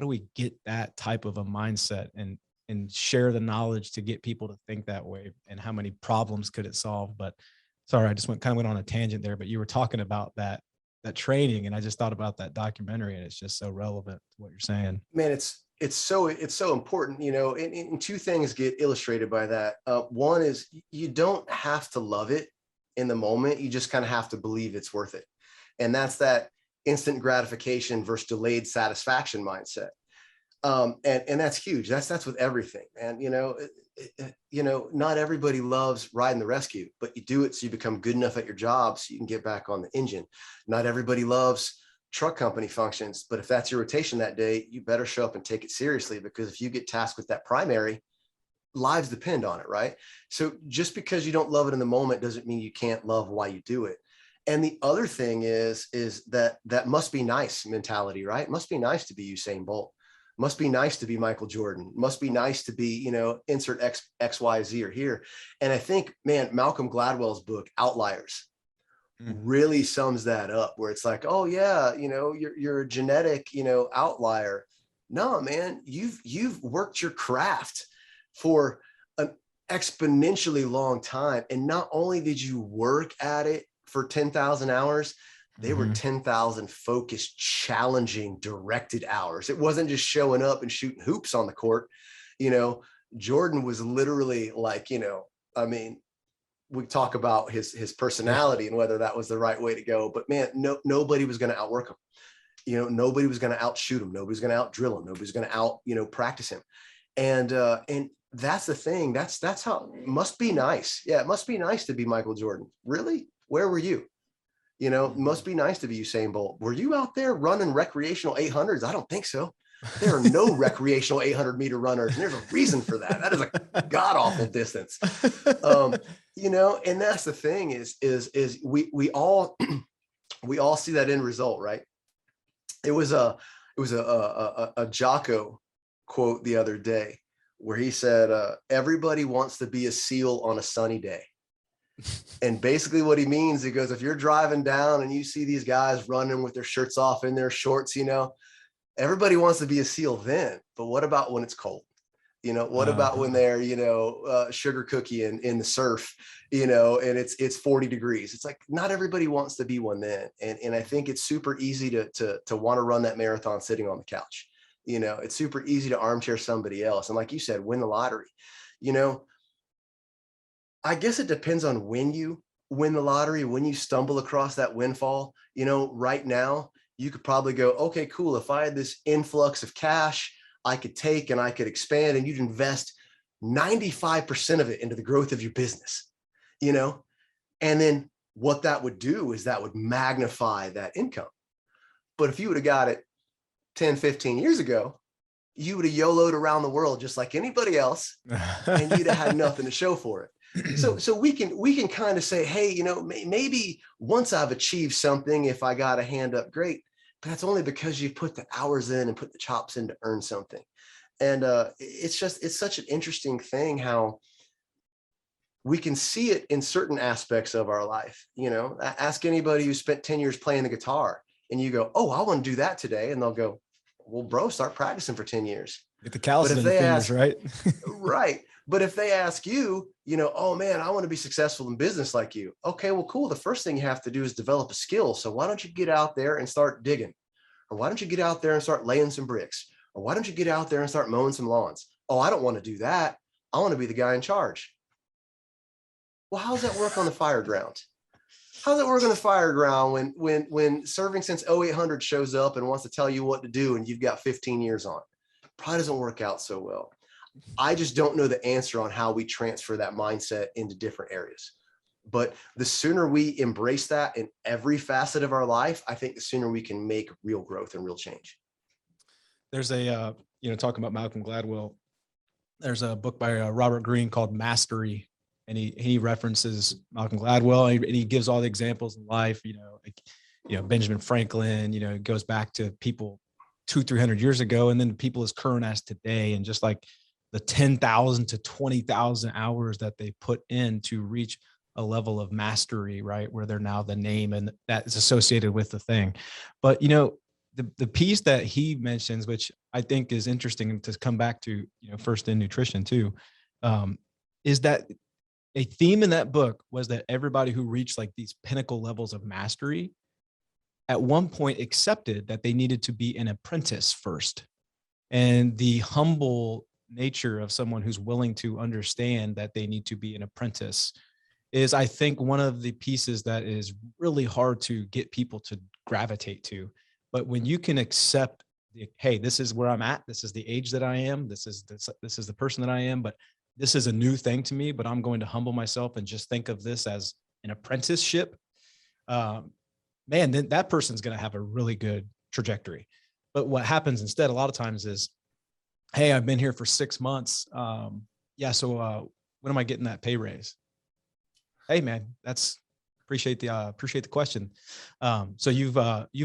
do we get that type of a mindset and share the knowledge to get people to think that way? And how many problems could it solve? But sorry, I just went on a tangent there, but you were talking about that training, and I just thought about that documentary, and it's just so relevant to what you're saying. Man, it's so important, you know, and 2 things get illustrated by that. One is you don't have to love it in the moment. You just kind of have to believe it's worth it. And that's that instant gratification versus delayed satisfaction mindset. And that's huge. That's with everything, man. You know, not everybody loves riding the rescue, but you do it so you become good enough at your job so you can get back on the engine. Not everybody loves truck company functions, but if that's your rotation that day, you better show up and take it seriously, because if you get tasked with that primary, lives depend on it, right? So just because you don't love it in the moment doesn't mean you can't love why you do it. And the other thing is that must be nice mentality, right? It must be nice to be Usain Bolt. Must be nice to be Michael Jordan. Must be nice to be, you know, insert X, Y, Z or here. And I think, man, Malcolm Gladwell's book, Outliers, really sums that up, where it's like, oh yeah, you know, you're a genetic, you know, outlier. No, man, you've worked your craft for an exponentially long time. And not only did you work at it for 10,000 hours, they were 10,000 focused, challenging, directed hours. It wasn't just showing up and shooting hoops on the court. You know, Jordan was literally like, I mean, we talk about his personality and whether that was the right way to go, but man, nobody was going to outwork him. Nobody was going to outshoot him. Nobody's going to out drill him. Nobody's going to out, practice him. And that's the thing. That's how it must be nice. Yeah. It must be nice to be Michael Jordan. Really? Where were you? It must be nice to be Usain Bolt. Were you out there running recreational 800s? I don't think so. There are no recreational 800-meter runners, and there's a reason for that. That is a god awful distance. And that's the thing is we all see that end result, right? It was a Jocko quote the other day where he said, everybody wants to be a SEAL on a sunny day. And basically what he means, he goes, if you're driving down and you see these guys running with their shirts off in their shorts, everybody wants to be a SEAL then, but what about when it's cold? What about when they're, sugar cookie in the surf, and it's 40 degrees. It's like, not everybody wants to be one then. And I think it's super easy to want to run that marathon sitting on the couch. It's super easy to armchair somebody else. And like you said, win the lottery. I guess it depends on when you win the lottery, when you stumble across that windfall. Right now, you could probably go, okay, cool. If I had this influx of cash, I could take and I could expand, and you'd invest 95% of it into the growth of your business, and then what that would do is that would magnify that income. But if you would have got it 10, 15 years ago, you would have YOLO'd around the world just like anybody else, and you'd have had nothing to show for it. So we can kind of say, hey, maybe once I've achieved something, if I got a hand up, great. But that's only because you put the hours in and put the chops in to earn something. And it's such an interesting thing how we can see it in certain aspects of our life. Ask anybody who spent 10 years playing the guitar and you go, oh, I want to do that today. And they'll go, well, bro, start practicing for 10 years. Get the calluses in the fingers, right? Right. But if they ask you, oh man, I want to be successful in business like you. Okay, well, cool. The first thing you have to do is develop a skill. So why don't you get out there and start digging? Or why don't you get out there and start laying some bricks? Or why don't you get out there and start mowing some lawns? Oh, I don't want to do that. I want to be the guy in charge. Well, how does that work on the fire ground? How does it work on the fire ground when Serving Since 0800 shows up and wants to tell you what to do and you've got 15 years on? Probably doesn't work out so well. I just don't know the answer on how we transfer that mindset into different areas. But the sooner we embrace that in every facet of our life, I think the sooner we can make real growth and real change. There's a, talking about Malcolm Gladwell, there's a book by Robert Greene called Mastery. And he references Malcolm Gladwell, and he gives all the examples in life, Benjamin Franklin, goes back to people 200-300 years ago, and then people as current as today. And just like the 10,000 to 20,000 hours that they put in to reach a level of mastery, right? Where they're now the name and that is associated with the thing. But, the piece that he mentions, which I think is interesting to come back to, first in nutrition too, is that a theme in that book was that everybody who reached like these pinnacle levels of mastery at one point accepted that they needed to be an apprentice first. And the humble nature of someone who's willing to understand that they need to be an apprentice is, I think, one of the pieces that is really hard to get people to gravitate to. But when you can accept, hey, this is where I'm at, this is the age that I am, this is the person that I am, but this is a new thing to me, but I'm going to humble myself and just think of this as an apprenticeship. Man, then that person's going to have a really good trajectory. But what happens instead, a lot of times is, hey, I've been here for 6 months. So when am I getting that pay raise? Hey, man, appreciate the question. So you've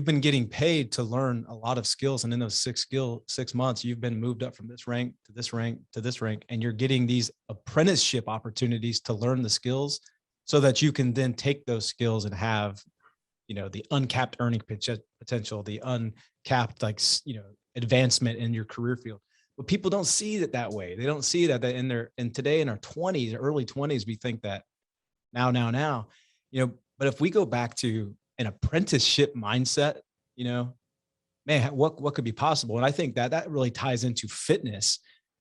been getting paid to learn a lot of skills, and in those 6 months, you've been moved up from this rank to this rank to this rank, and you're getting these apprenticeship opportunities to learn the skills, so that you can then take those skills and have, the uncapped earning potential, the uncapped advancement in your career field. But people don't see it that way. They don't see that today in our 20s, early 20s, we think that now, but if we go back to an apprenticeship mindset, man, what could be possible? And I think that really ties into fitness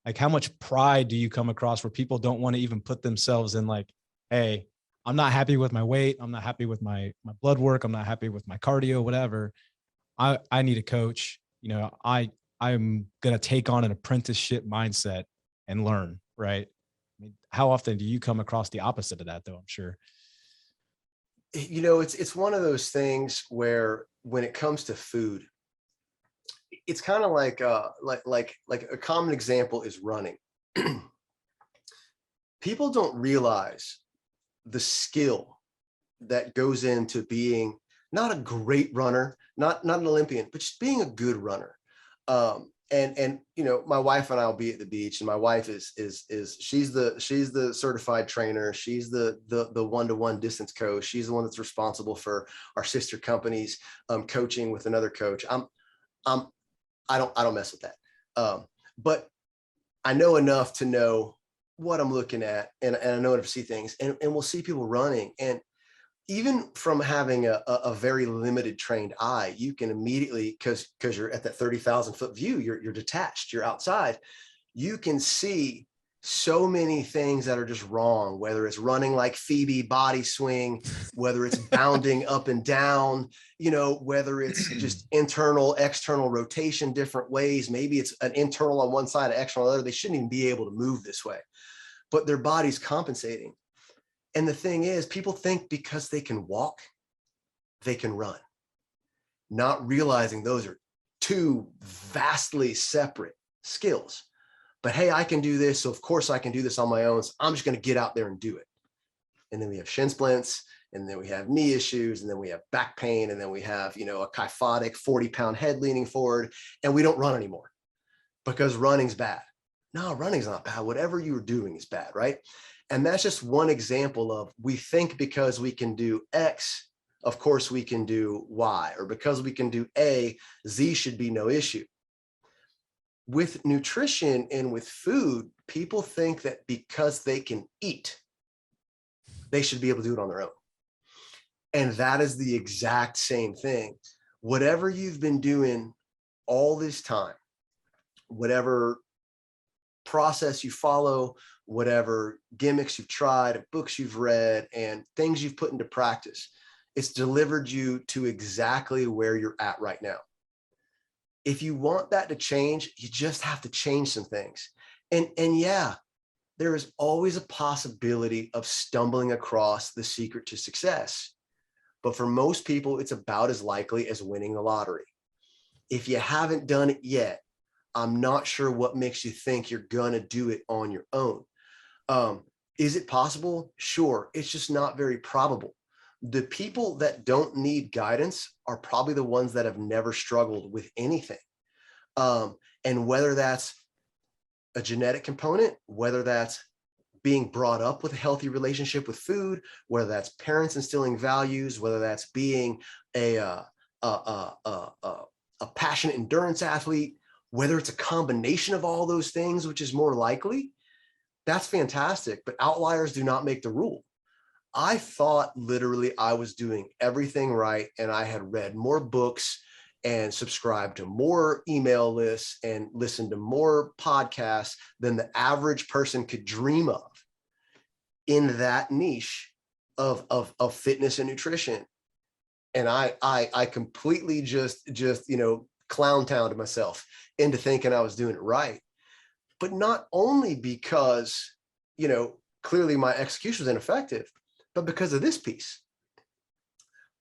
Like, how much pride do you come across where people don't want to even put themselves in like, hey, I'm not happy with my weight. I'm not happy with my blood work. I'm not happy with my cardio, whatever. I need a coach. You know, I'm going to take on an apprenticeship mindset and learn, right? I mean, how often do you come across the opposite of that though? I'm sure. You know, it's one of those things where when it comes to food, it's kind of like a common example is running. People don't realize the skill that goes into being not a great runner, not an Olympian, but just being a good runner. And you know, my wife and I will be at the beach, and my wife is she's the certified trainer. She's the one-to-one distance coach. She's the one that's responsible for our sister companies coaching with another coach. I don't mess with that. But I know enough to know what I'm looking at, and I know enough to see things, and we'll see people running. And even from having a very limited trained eye, you can immediately, because you're at that 30,000 foot view, you're detached, you're outside, you can see so many things that are just wrong, whether it's running like Phoebe body swing, whether it's bounding up and down, you know, whether it's just internal, external rotation, different ways. Maybe it's an internal on one side, an external on the other. They shouldn't even be able to move this way, but their body's compensating. And the thing is, people think because they can walk, they can run, not realizing those are two vastly separate skills. But hey, I can do this, so of course I can do this on my own. So I'm just going to get out there and do it. And then we have shin splints, and then we have knee issues, and then we have back pain, and then we have, you know, a kyphotic 40-pound head leaning forward, and we don't run anymore because running's bad. No, running's not bad. Whatever you're doing is bad, right? And that's just one example of, we think because we can do X, of course we can do Y, or because we can do A, Z should be no issue. With nutrition and with food, people think that because they can eat, they should be able to do it on their own. And that is the exact same thing. Whatever you've been doing all this time, whatever process you follow, whatever gimmicks you've tried, books you've read, and things you've put into practice, it's delivered you to exactly where you're at right now. If you want that to change, you just have to change some things. And yeah, there is always a possibility of stumbling across the secret to success. But for most people, it's about as likely as winning the lottery. If you haven't done it yet, I'm not sure what makes you think you're going to do it on your own. Is it possible? Sure. It's just not very probable. The people that don't need guidance are probably the ones that have never struggled with anything. And whether that's a genetic component, whether that's being brought up with a healthy relationship with food, whether that's parents instilling values, whether that's being a passionate endurance athlete, whether it's a combination of all those things, which is more likely, that's fantastic. But outliers do not make the rule. I thought literally I was doing everything right, and I had read more books and subscribed to more email lists and listened to more podcasts than the average person could dream of in that niche of fitness and nutrition. And I completely just, you know, clown towned myself into thinking I was doing it right. But not only because, you know, clearly my execution was ineffective, but because of this piece.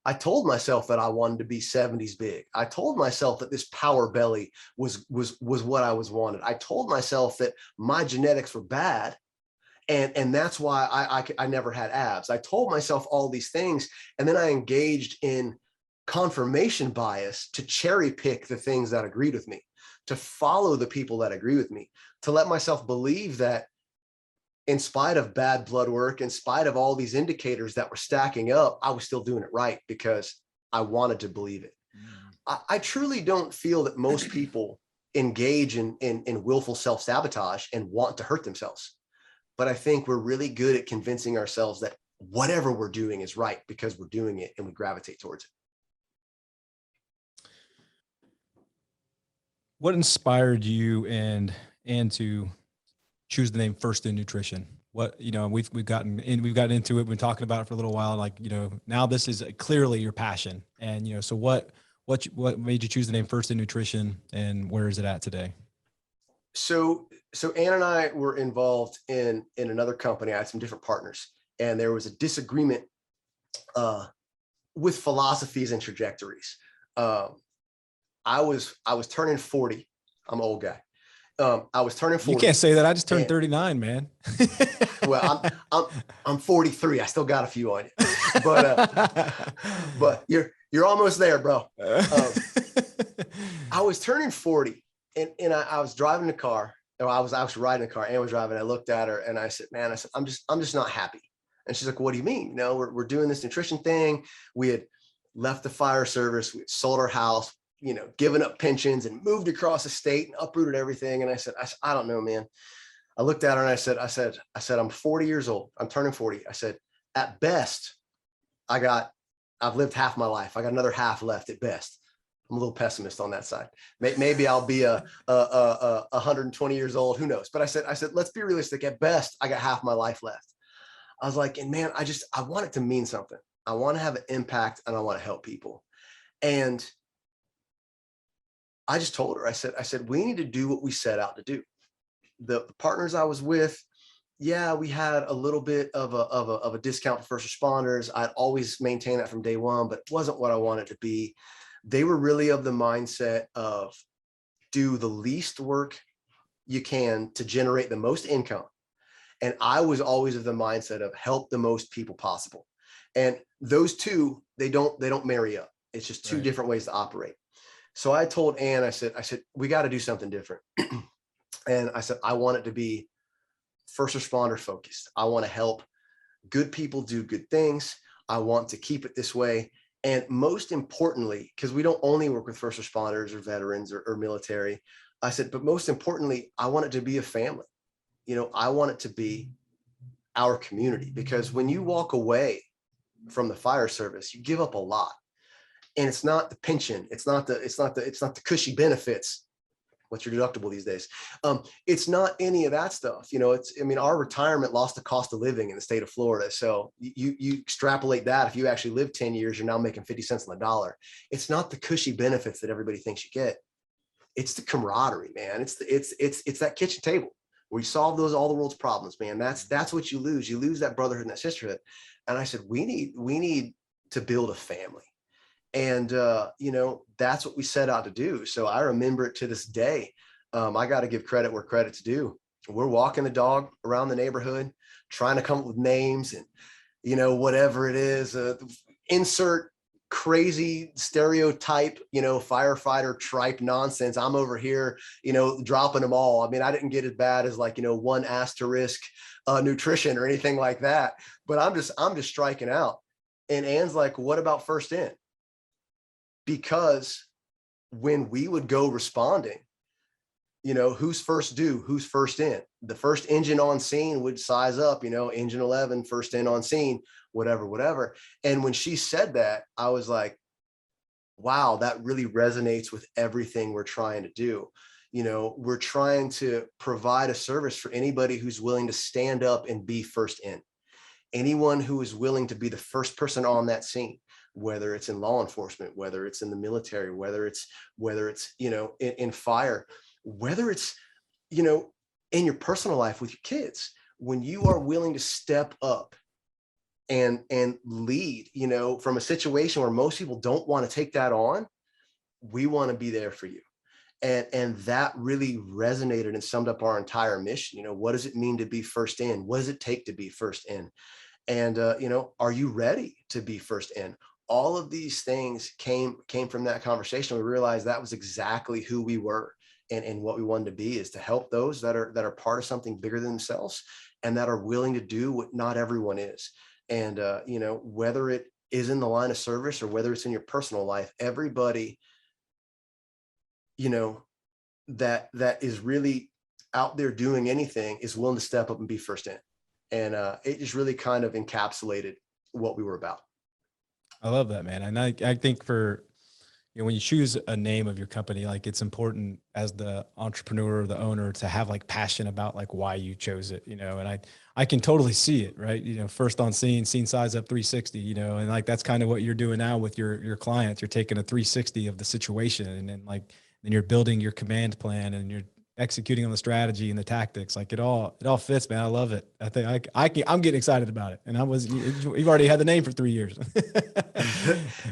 I told myself that I wanted to be 70s big. I told myself that this power belly was what I was wanted. I told myself that my genetics were bad, and that's why I never had abs. I told myself all these things, and then I engaged in confirmation bias to cherry pick the things that agreed with me, to follow the people that agree with me, to let myself believe that in spite of bad blood work, in spite of all these indicators that were stacking up, I was still doing it right because I wanted to believe it. I truly don't feel that most people engage in willful self-sabotage and want to hurt themselves. But I think we're really good at convincing ourselves that whatever we're doing is right because we're doing it, and we gravitate towards it. What inspired you and to choose the name First in Nutrition? What, we've gotten into it. We've been talking about it for a little while. Like, now this is clearly your passion. And, so what made you choose the name First in Nutrition, and where is it at today? So Ann and I were involved in another company. I had some different partners, and there was a disagreement with philosophies and trajectories. I was turning 40. I'm an old guy. I was turning 40. You can't say that. I just turned 39, man. Well, I'm 43. I still got a few on you, but you're almost there, bro. I was turning 40, and I was driving the car. Or I was riding the car. Ann was driving. I looked at her and I said, "Man," I said, I'm just not happy." And she's like, "What do you mean? We're doing this nutrition thing. We had left the fire service. We sold our house, given up pensions and moved across the state and uprooted everything." And I said, "I don't know, man." I looked at her and I said, "I'm 40 years old. I'm turning 40. I said, at best, I've lived half my life. I got another half left at best." I'm a little pessimist on that side. Maybe I'll be a 120 years old. Who knows? But I said, let's be realistic. At best, I got half my life left. I was like, and man, I want it to mean something. I want to have an impact, and I want to help people. And I just told her, I said, we need to do what we set out to do. The partners I was with, yeah, we had a little bit of a discount for first responders. I'd always maintained that from day one, but it wasn't what I wanted to be. They were really of the mindset of do the least work you can to generate the most income. And I was always of the mindset of help the most people possible. And those two, they don't marry up. It's just two different ways to operate. So I told Ann, I said, we got to do something different. And I said, I want it to be first responder focused. I want to help good people do good things. I want to keep it this way. And most importantly, because we don't only work with first responders or veterans or military, I said, but most importantly, I want it to be a family. I want it to be our community, because when you walk away from the fire service, you give up a lot. And it's not the pension. It's not the cushy benefits. What's your deductible these days? It's not any of that stuff. Our retirement lost the cost of living in the state of Florida. So you extrapolate that. If you actually live 10 years, you're now making 50 cents on the dollar. It's not the cushy benefits that everybody thinks you get. It's the camaraderie, man. It's that kitchen table where you solve all the world's problems, man. That's what you lose. You lose that brotherhood and that sisterhood. And I said, we need to build a family. And, that's what we set out to do. So I remember it to this day. I got to give credit where credit's due. We're walking the dog around the neighborhood, trying to come up with names and, whatever it is, insert crazy stereotype, firefighter tripe nonsense. I'm over here, dropping them all. I mean, I didn't get as bad as like, 1 asterisk nutrition or anything like that, but I'm just striking out. And Ann's like, what about first in? Because when we would go responding, who's first due, who's first in, the first engine on scene would size up, engine 11, first in on scene, whatever. And when she said that, I was like, wow, that really resonates with everything we're trying to do. We're trying to provide a service for anybody who's willing to stand up and be first in. Anyone who is willing to be the first person on that scene, whether it's in law enforcement, whether it's in the military, whether it's in fire, whether it's in your personal life with your kids. When you are willing to step up and lead, from a situation where most people don't want to take that on, we want to be there for you. And that really resonated and summed up our entire mission. What does it mean to be first in? What does it take to be first in? And, are you ready to be first in? All of these things came from that conversation. We realized that was exactly who we were and what we wanted to be, is to help those that are part of something bigger than themselves and that are willing to do what not everyone is. And, whether it is in the line of service or whether it's in your personal life, everybody, that is really out there doing anything is willing to step up and be first in. And it just really kind of encapsulated what we were about. I love that, man. And I think for, you know, when you choose a name of your company, like it's important as the entrepreneur or the owner to have like passion about like why you chose it, you know, and I can totally see it, right? You know, first on scene size up 360, you know, and like, that's kind of what you're doing now with your clients. You're taking a 360 of the situation, and then like, then you're building your command plan, and you're executing on the strategy and the tactics. Like it all fits, man. I love it. I think I'm getting excited about it. And you've already had the name for 3 years.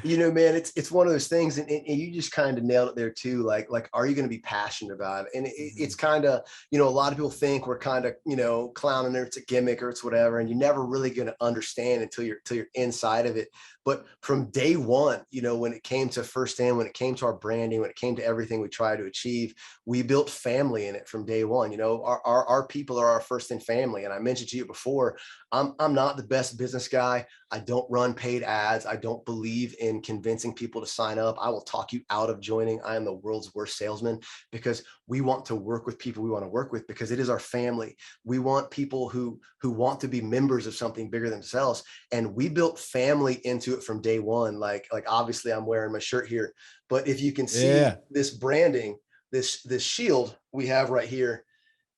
You know, man, it's one of those things, and you just kind of nailed it there too. Like, are you going to be passionate about it? And it's kind of, you know, a lot of people think we're kind of, you know, clowning, or it's a gimmick, or it's whatever, and you're never really going to understand until you're inside of it. But from day one, you know, when it came to First In, when it came to our branding, when it came to everything we try to achieve, we built family in it from day one. You know, our people are our First In family. And I mentioned to you before, I'm not the best business guy. I don't run paid ads. I don't believe in convincing people to sign up. I will talk you out of joining. I am the world's worst salesman, because we want to work with people we want to work with, because it is our family. We want people who want to be members of something bigger than themselves. And we built family into it from day one. Like obviously I'm wearing my shirt here, but if you can see this branding, this shield we have right here,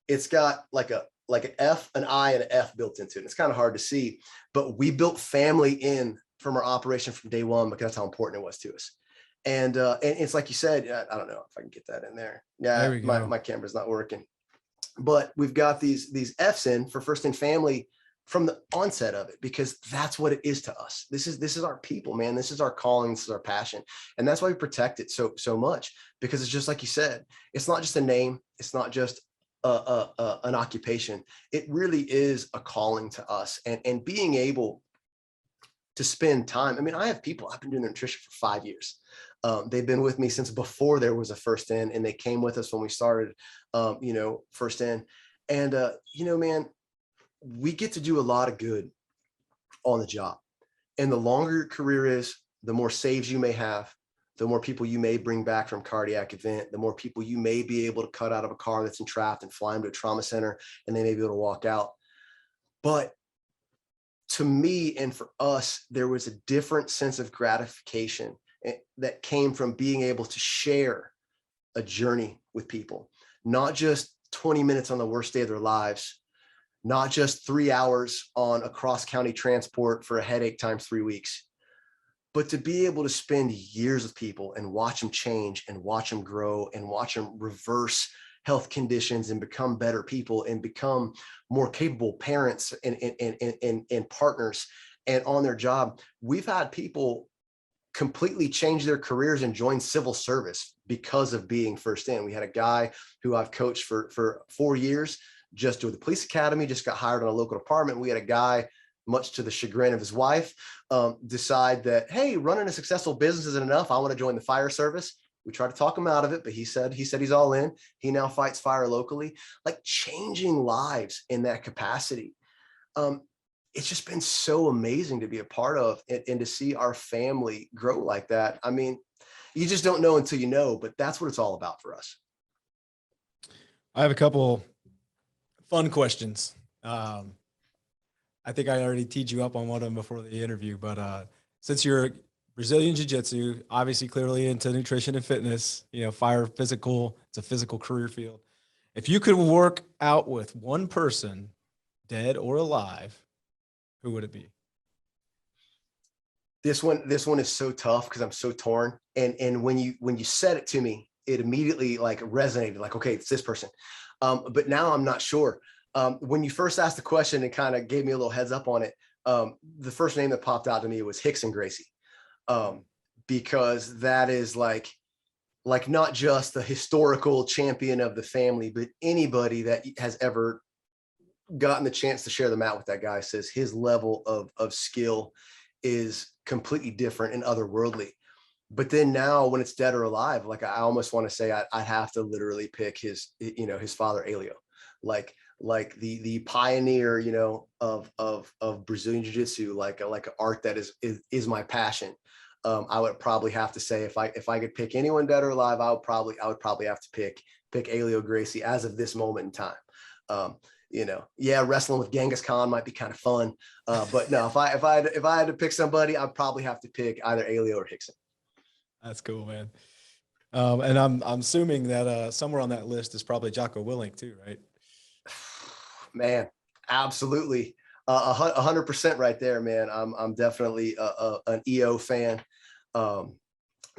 it's got like an F, an I, and an F built into it. It's kind of hard to see, but we built family in from our operation from day one, because that's how important it was to us. And it's like you said, I don't know if I can get that in there. Yeah, There we go. my camera's not working, but we've got these F's in for First In Family from the onset of it, because that's what it is to us. This is our people, man. This is our calling. This is our passion. And that's why we protect it so much, because it's just like you said, it's not just a name. It's not just an occupation. It really is a calling to us, and being able to spend time. I mean, I have people, I've been doing nutrition for 5 years. They've been with me since before there was a First In, and they came with us when we started, you know, First In. And, you know, man, we get to do a lot of good on the job. And the longer your career is, the more saves you may have, the more people you may bring back from cardiac event, the more people you may be able to cut out of a car that's entrapped and fly them to a trauma center, and they may be able to walk out. But to me and for us, there was a different sense of gratification that came from being able to share a journey with people, not just 20 minutes on the worst day of their lives, not just 3 hours on a cross-county transport for a headache times 3 weeks, but to be able to spend years with people and watch them change and watch them grow and watch them reverse health conditions and become better people and become more capable parents and partners and on their job. We've had people completely change their careers and join civil service because of being First In. We had a guy who I've coached for 4 years, just joined the police academy, just got hired on a local department. We had a guy, much to the chagrin of his wife, decide that, hey, running a successful business isn't enough. I want to join the fire service. We tried to talk him out of it, but he said he's all in. He now fights fire locally. Like, changing lives in that capacity. It's just been so amazing to be a part of, and to see our family grow like that. I mean, you just don't know until you know, but that's what it's all about for us. I have a couple fun questions. I think I already teed you up on one of them before the interview, but since you're Brazilian Jiu-Jitsu, obviously clearly into nutrition and fitness, you know, fire physical, it's a physical career field. If you could work out with one person, dead or alive, who would it be? This one is so tough because I'm so torn. And when you said it to me, it immediately like resonated, like, okay, it's this person. But now I'm not sure. When you first asked the question and kind of gave me a little heads up on it, the first name that popped out to me was Rickson Gracie. Because that is like not just the historical champion of the family, but anybody that has ever gotten the chance to share the mat with that guy says his level of skill is completely different and otherworldly. But then now when it's dead or alive, like I almost want to say I'd have to literally pick his father, Elio, like the pioneer, of Brazilian Jiu-Jitsu, like an art that is my passion. I would probably have to say if I could pick anyone dead or alive, I would probably have to pick Elio Gracie as of this moment in time. Wrestling with Genghis Khan might be kind of fun, but no, if I had to pick somebody, I'd probably have to pick either Elio or Rickson. That's cool, man. And I'm assuming that somewhere on that list is probably Jocko Willink too, right? Man, absolutely. 100% right there, man. I'm definitely an EO fan. Um,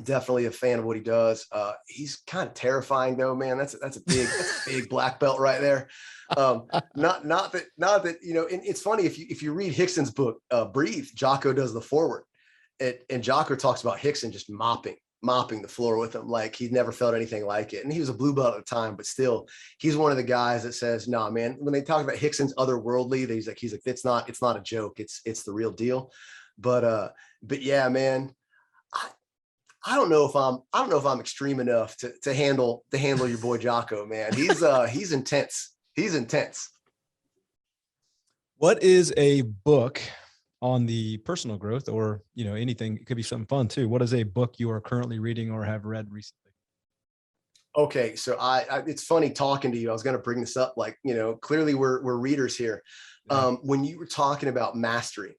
definitely a fan of what he does. He's kind of terrifying though, man. That's a big black belt right there. Not that you know. And it's funny if you read Hickson's book, Breathe. Jocko does the forward, and Jocko talks about Hickson just mopping the floor with him like he'd never felt anything like it. And he was a blue belt at the time, but still, he's one of the guys that says, "Nah, man." When they talk about Hickson's otherworldly, he's like, it's not a joke. It's the real deal. But yeah, man. I don't know if I'm extreme enough to handle your boy Jocko, man. He's intense. He's intense. What is a book on the personal growth, or anything? It could be something fun too. What is a book you are currently reading or have read recently? Okay, so it's funny talking to you. I was going to bring this up, like, clearly we're readers here. Yeah. When you were talking about mastery,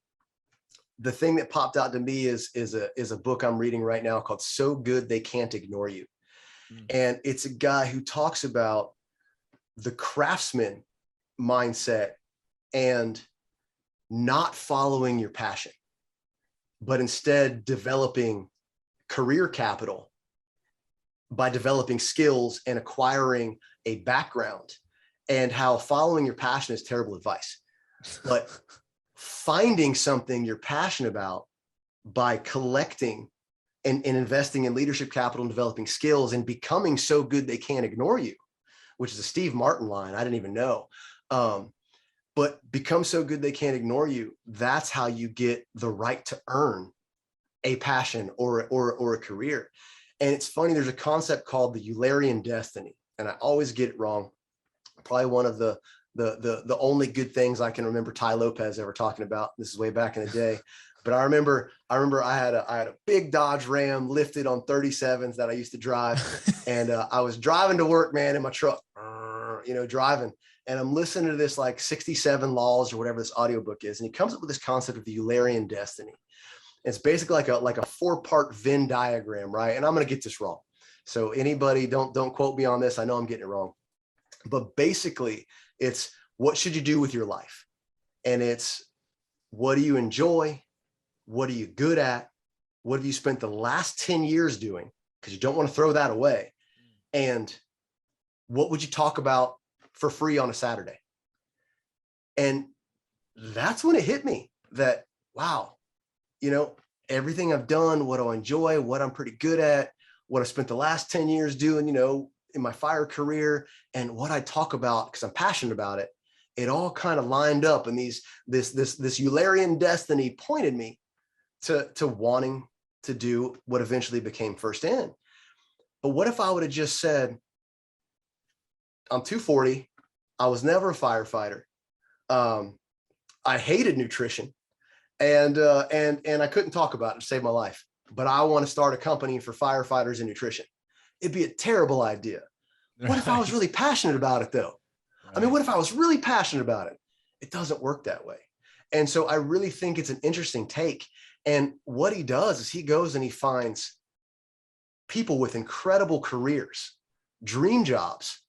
the thing that popped out to me is a book I'm reading right now called So Good They Can't Ignore You. And it's a guy who talks about the craftsman mindset and not following your passion, but instead developing career capital by developing skills and acquiring a background, and how following your passion is terrible advice. But finding something you're passionate about by collecting and investing in leadership capital and developing skills and becoming so good they can't ignore you, which is a Steve Martin line I didn't even know. But become so good they can't ignore you. That's how you get the right to earn a passion or a career. And it's funny, there's a concept called the Eulerian destiny, and I always get it wrong. Probably one of the only good things I can remember Ty Lopez ever talking about. This is way back in the day. But I remember I had a big Dodge Ram lifted on 37s that I used to drive. And I was driving to work, man, in my truck, driving. And I'm listening to this like 67 Laws or whatever this audiobook is. And he comes up with this concept of the Eulerian destiny. It's basically like a 4-part Venn diagram, right? And I'm going to get this wrong. So anybody, don't quote me on this. I know I'm getting it wrong. But basically, it's what should you do with your life? And it's what do you enjoy? What are you good at? What have you spent the last 10 years doing? Because you don't want to throw that away. And what would you talk about for free on a Saturday? And that's when it hit me that, wow, everything I've done, what I enjoy, what I'm pretty good at, what I spent the last 10 years doing, in my fire career, and what I talk about because I'm passionate about it, it all kind of lined up. And this Eulerian destiny pointed me to wanting to do what eventually became First In. But what if I would have just said, I'm 240. I was never a firefighter. I hated nutrition, and I couldn't talk about it to save my life. But I want to start a company for firefighters and nutrition. It'd be a terrible idea. What if I was really passionate about it though? Right. I mean, what if I was really passionate about it? It doesn't work that way. And so I really think it's an interesting take. And what he does is he goes and he finds people with incredible careers, dream jobs,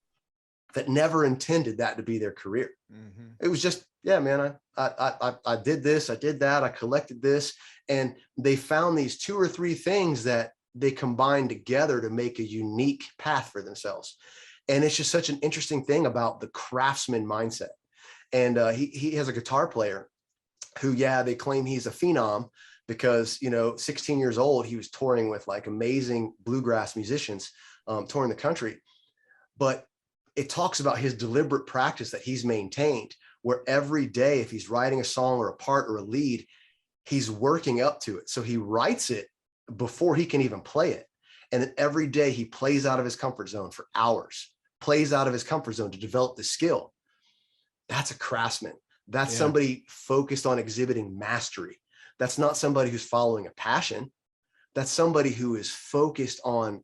that never intended that to be their career. Mm-hmm. It was just, yeah, man, I did this, I did that, I collected this, and they found these 2 or 3 things that they combined together to make a unique path for themselves. And it's just such an interesting thing about the craftsman mindset. And he has a guitar player who, they claim he's a phenom because, 16 years old, he was touring with like amazing bluegrass musicians, touring the country. But it talks about his deliberate practice that he's maintained, where every day, if he's writing a song or a part or a lead, he's working up to it. So he writes it before he can even play it. And then every day he plays out of his comfort zone for hours, plays out of his comfort zone to develop the skill. That's a craftsman. That's somebody focused on exhibiting mastery. That's not somebody who's following a passion. That's somebody who is focused on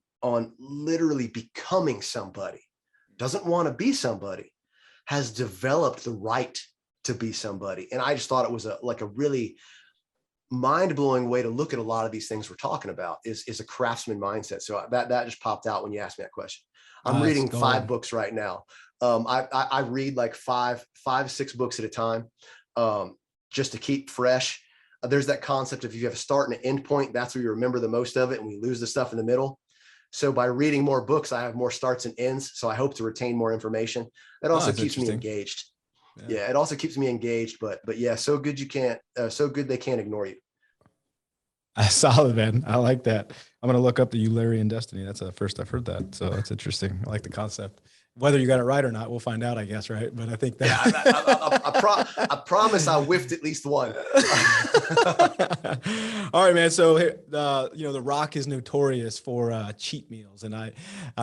literally becoming somebody. Doesn't want to be somebody, has developed the right to be somebody. And I just thought it was a really mind-blowing way to look at a lot of these things we're talking about is a craftsman mindset. So that just popped out when you asked me that question. I'm reading 5 books right now. I read like five, 6 books at a time, just to keep fresh. There's that concept of if you have a start and an end point, that's where you remember the most of it, and we lose the stuff in the middle. So by reading more books, I have more starts and ends. So I hope to retain more information. That also keeps me engaged. Yeah, it also keeps me engaged. But yeah, so good so good they can't ignore you. Solid, man. I like that. I'm gonna look up the Eulerian Destiny. That's the first I've heard that. So that's interesting. I like the concept. Whether you got it right or not, we'll find out, I guess, right? But I think that I promise I whiffed at least one. All right, man. So The Rock is notorious for cheat meals, and I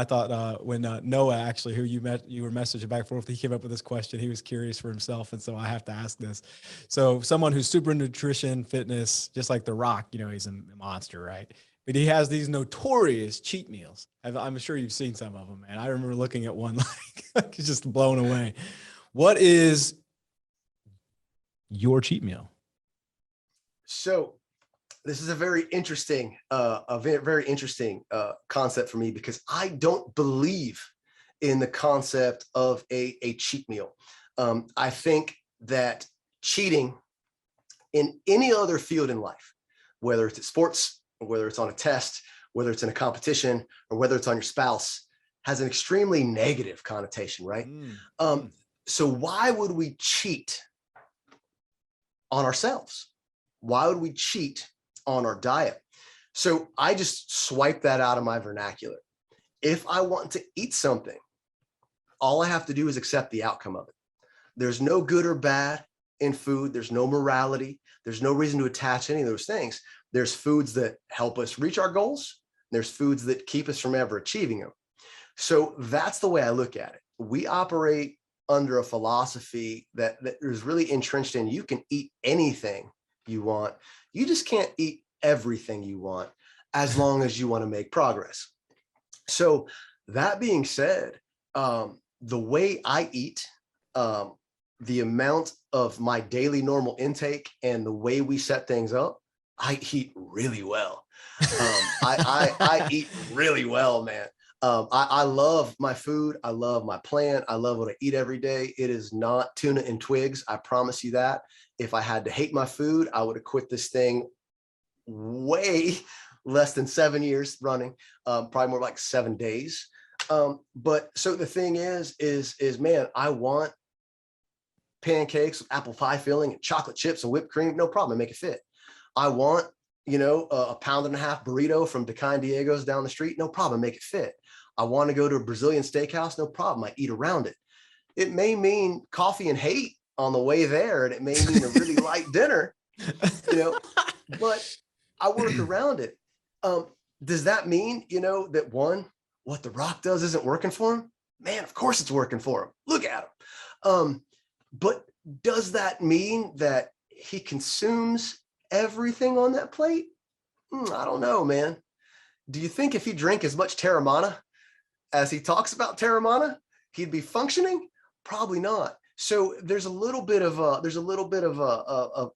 thought when Noah, actually, who you were messaging back and forth, he came up with this question. He was curious for himself, and so I have to ask this. So someone who's super nutrition, fitness, just like The Rock, he's a monster, right? But he has these notorious cheat meals. I'm sure you've seen some of them, man. I remember looking at one like just blown away. What is your cheat meal? So this is a very interesting concept for me, because I don't believe in the concept of a cheat meal. I think that cheating in any other field in life, whether it's at sports, whether it's on a test, whether it's in a competition, or whether it's on your spouse, has an extremely negative connotation, right? So why would we cheat on ourselves? Why would we cheat on our diet? So I just swipe that out of my vernacular. If I want to eat something, all I have to do is accept the outcome of it. There's no good or bad in food. There's no morality. There's no reason to attach any of those things. There's foods that help us reach our goals. There's foods that keep us from ever achieving them. So that's the way I look at it. We operate under a philosophy that is really entrenched in, you can eat anything you want. You just can't eat everything you want, as long as you want to make progress. So that being said, the way I eat, the amount of my daily normal intake, and the way we set things up, I eat really well. I eat really well, man. I love my food. I love my plan. I love what I eat every day. It is not tuna and twigs. I promise you that. If I had to hate my food, I would have quit this thing way less than 7 years running, probably more like 7 days. But so the thing is man, I want pancakes with apple pie filling and chocolate chips and whipped cream. No problem. I make it fit. I want, a pound-and-a-half burrito from Decine Diego's down the street. No problem. Make it fit. I want to go to a Brazilian steakhouse. No problem. I eat around it. It may mean coffee and hate on the way there, and it may mean a really light dinner, but I work around it. Does that mean, that what The Rock does isn't working for him? Man, of course it's working for him. Look at him. But does that mean that he consumes everything on that plate? I don't know, man. Do you think if he drank as much Terramana as he talks about Terramana, he'd be functioning? Probably not. So there's a little bit of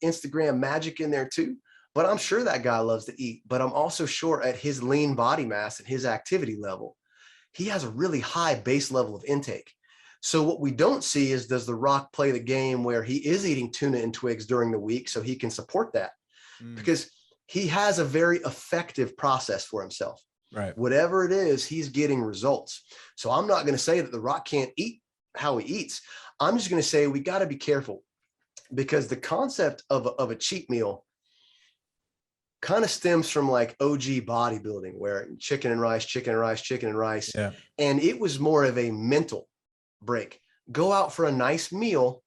Instagram magic in there too. But I'm sure that guy loves to eat. But I'm also sure at his lean body mass and his activity level, he has a really high base level of intake. So what we don't see is, does The Rock play the game where he is eating tuna and twigs during the week so he can support that? Because he has a very effective process for himself. Right. Whatever it is, he's getting results. So I'm not going to say that The Rock can't eat how he eats. I'm just going to say we got to be careful, because the concept of a cheat meal kind of stems from like OG bodybuilding, where chicken and rice, chicken and rice, chicken and rice. Yeah. And it was more of a mental break. Go out for a nice meal,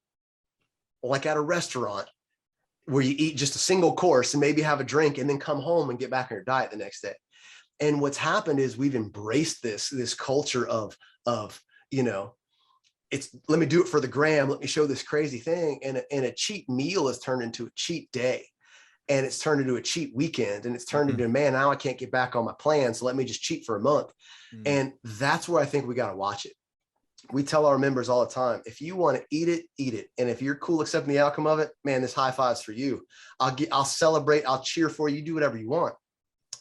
like at a restaurant, where you eat just a single course and maybe have a drink, and then come home and get back on your diet the next day. And what's happened is we've embraced this culture of, it's, let me do it for the gram. Let me show this crazy thing. And a cheat meal has turned into a cheat day, and it's turned into a cheat weekend, and it's turned into, man, now I can't get back on my plan, so let me just cheat for a month. And that's where I think we got to watch it. we tell our members all the time, if you want to eat it, eat it. And if you're cool accepting the outcome of it, man, this high five's for you. I'll celebrate, I'll cheer for you, do whatever you want.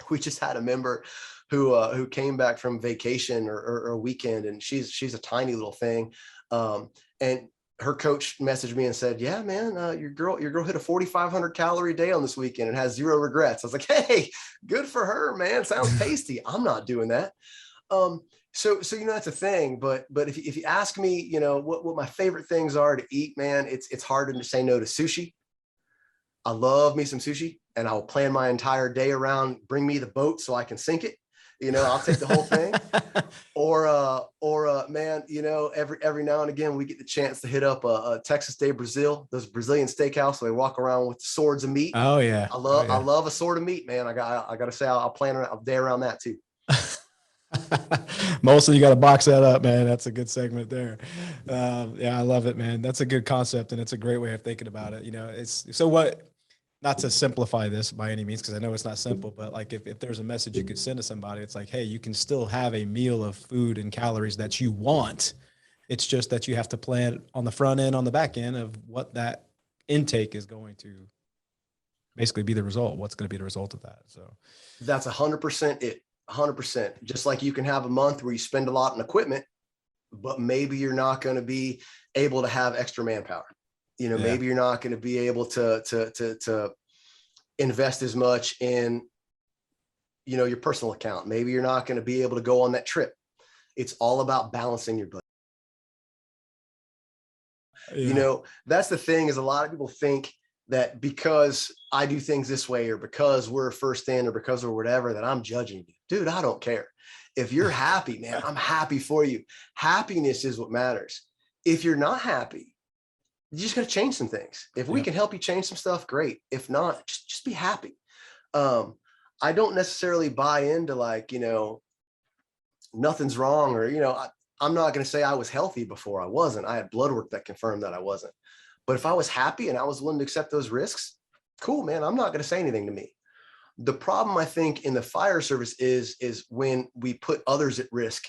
We just had a member who came back from vacation or a weekend, and she's a tiny little thing. And her coach messaged me and said, yeah, man, your girl hit a 4,500 calorie day on this weekend and has zero regrets. I was like, hey, good for her, man. Sounds tasty. I'm not doing that. So, that's a thing, but if you ask me, what my favorite things are to eat, man, it's hard to say no to sushi. I love me some sushi, and I'll plan my entire day around, bring me the boat so I can sink it. I'll take the whole thing. Or man, every now and again, we get the chance to hit up a Texas de Brazil, those Brazilian steakhouse where they walk around with swords of meat. Oh yeah. I love a sword of meat, man. I got to say, I'll plan a day around that too. Mostly you got to box that up, man. That's a good segment there. Yeah, I love it, man. That's a good concept, and it's a great way of thinking about it. It's so what, not to simplify this by any means, because I know it's not simple, but like if there's a message you could send to somebody, it's like, hey, you can still have a meal of food and calories that you want. It's just that you have to plan on the front end, on the back end of what that intake is going to basically be the result. What's going to be the result of that? So that's 100% it. 100%. Just like you can have a month where you spend a lot on equipment, but maybe you're not going to be able to have extra manpower. Maybe you're not going to be able to invest as much in, your personal account. Maybe you're not going to be able to go on that trip. It's all about balancing your budget. Yeah. That's the thing, is a lot of people think that because I do things this way, or because we're first in, or because of whatever, that I'm judging you. Dude, I don't care. If you're happy, man, I'm happy for you. Happiness is what matters. If you're not happy, you just got to change some things. If we can help you change some stuff, great. If not, just be happy. I don't necessarily buy into like, nothing's wrong, or, I'm not going to say I was healthy before. I wasn't. I had blood work that confirmed that I wasn't. But if I was happy and I was willing to accept those risks, cool, man, I'm not going to say anything to me. The problem, I think, in the fire service is when we put others at risk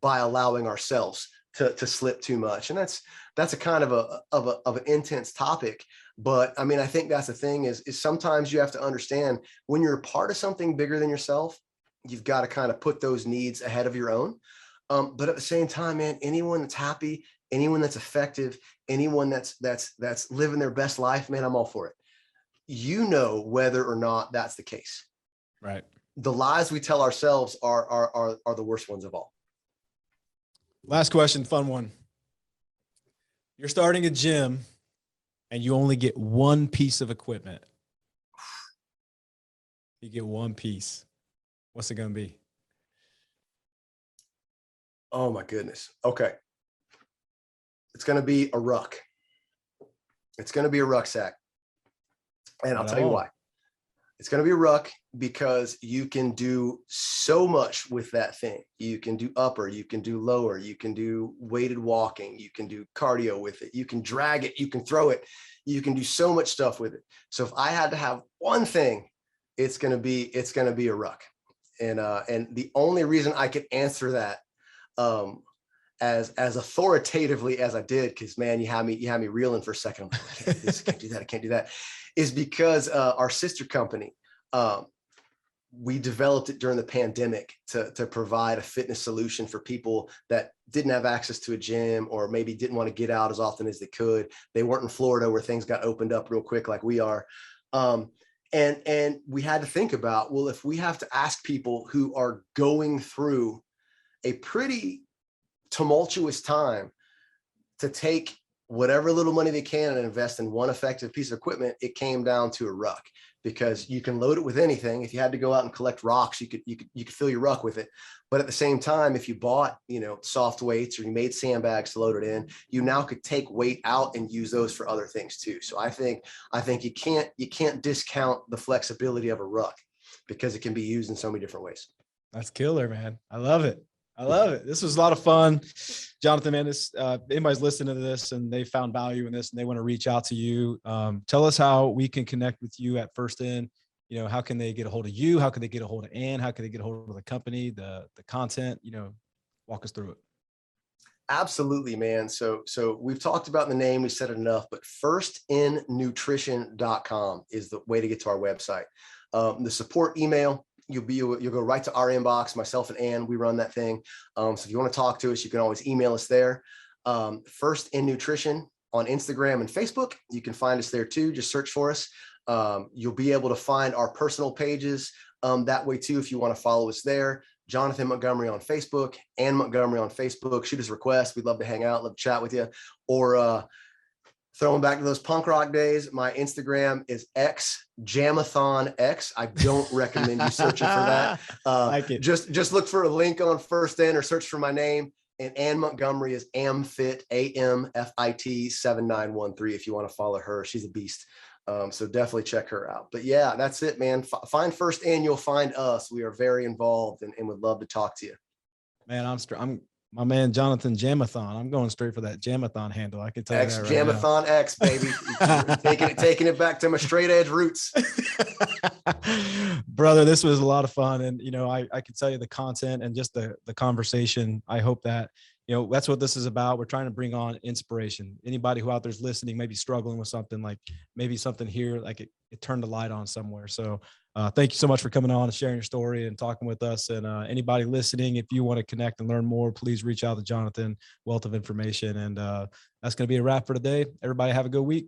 by allowing ourselves to slip too much. And that's a kind of an intense topic. But I mean, I think that's the thing is sometimes you have to understand, when you're a part of something bigger than yourself, you've got to kind of put those needs ahead of your own. But at the same time, man, anyone that's happy, anyone that's effective, anyone that's living their best life, man, I'm all for it. Whether or not that's the case. Right. The lies we tell ourselves are the worst ones of all. Last question, fun one. You're starting a gym and you only get one piece of equipment. You get one piece. What's it going to be? Oh my goodness. Okay. It's going to be a ruck. It's going to be a rucksack. And I'll tell you why. It's going to be a ruck because you can do so much with that thing. You can do upper, you can do lower, you can do weighted walking, you can do cardio with it, you can drag it, you can throw it, you can do so much stuff with it. So if I had to have one thing, it's going to be a ruck. And the only reason I could answer that as authoritatively as I did, because man, you had me reeling for a second. I'm like, I can't do this, I can't do that, I can't do that, is because our sister company, we developed it during the pandemic to provide a fitness solution for people that didn't have access to a gym, or maybe didn't want to get out as often as they could. They weren't in Florida where things got opened up real quick like we are. And we had to think about, well, if we have to ask people who are going through a pretty tumultuous time to take whatever little money they can and invest in one effective piece of equipment, it came down to a ruck, because you can load it with anything. If you had to go out and collect rocks, you could fill your ruck with it. But at the same time, if you bought, soft weights, or you made sandbags to load it in, you now could take weight out and use those for other things too. So I think you can't discount the flexibility of a ruck, because it can be used in so many different ways. That's killer, man. I love it. I love it. This was a lot of fun. Jonathan, man, anybody's listening to this and they found value in this and they want to reach out to you, tell us how we can connect with you at First In. How can they get a hold of you? How can they get a hold of Anne? How can they get a hold of the company, the content? Walk us through it. Absolutely, man. So we've talked about the name, we said it enough, but firstinnutrition.com is the way to get to our website. The support email, you'll go right to our inbox. Myself and Anne, we run that thing. So if you want to talk to us, you can always email us there. First in Nutrition on Instagram and Facebook. You can find us there too. Just search for us. You'll be able to find our personal pages that way too if you want to follow us there. Jonathan Montgomery on Facebook, Anne Montgomery on Facebook. Shoot us a request. We'd love to hang out, love to chat with you. Or throwing back to those punk rock days, my Instagram is xjamathonx. I don't recommend you searching for that. Like it. Just look for a link on First In or search for my name. And Anne Montgomery is AMFIT, AMFIT 7913 if you want to follow her. She's a beast. So definitely check her out. But yeah, that's it, man. Find First In, you'll find us. We are very involved and would love to talk to you. Man, I'm my man Jonathan Jamathon. I'm going straight for that Jamathon handle. I can tell you that right Jamathon now. X, baby. taking it back to my straight edge roots. Brother, this was a lot of fun. And, I can tell you the content and just the conversation. I hope that, that's what this is about. We're trying to bring on inspiration. Anybody who out there's listening, maybe struggling with something, like maybe something here, like it turned a light on somewhere. So thank you so much for coming on and sharing your story and talking with us. And anybody listening, if you want to connect and learn more, please reach out to Jonathan. Wealth of information. And that's going to be a wrap for today. Everybody have a good week.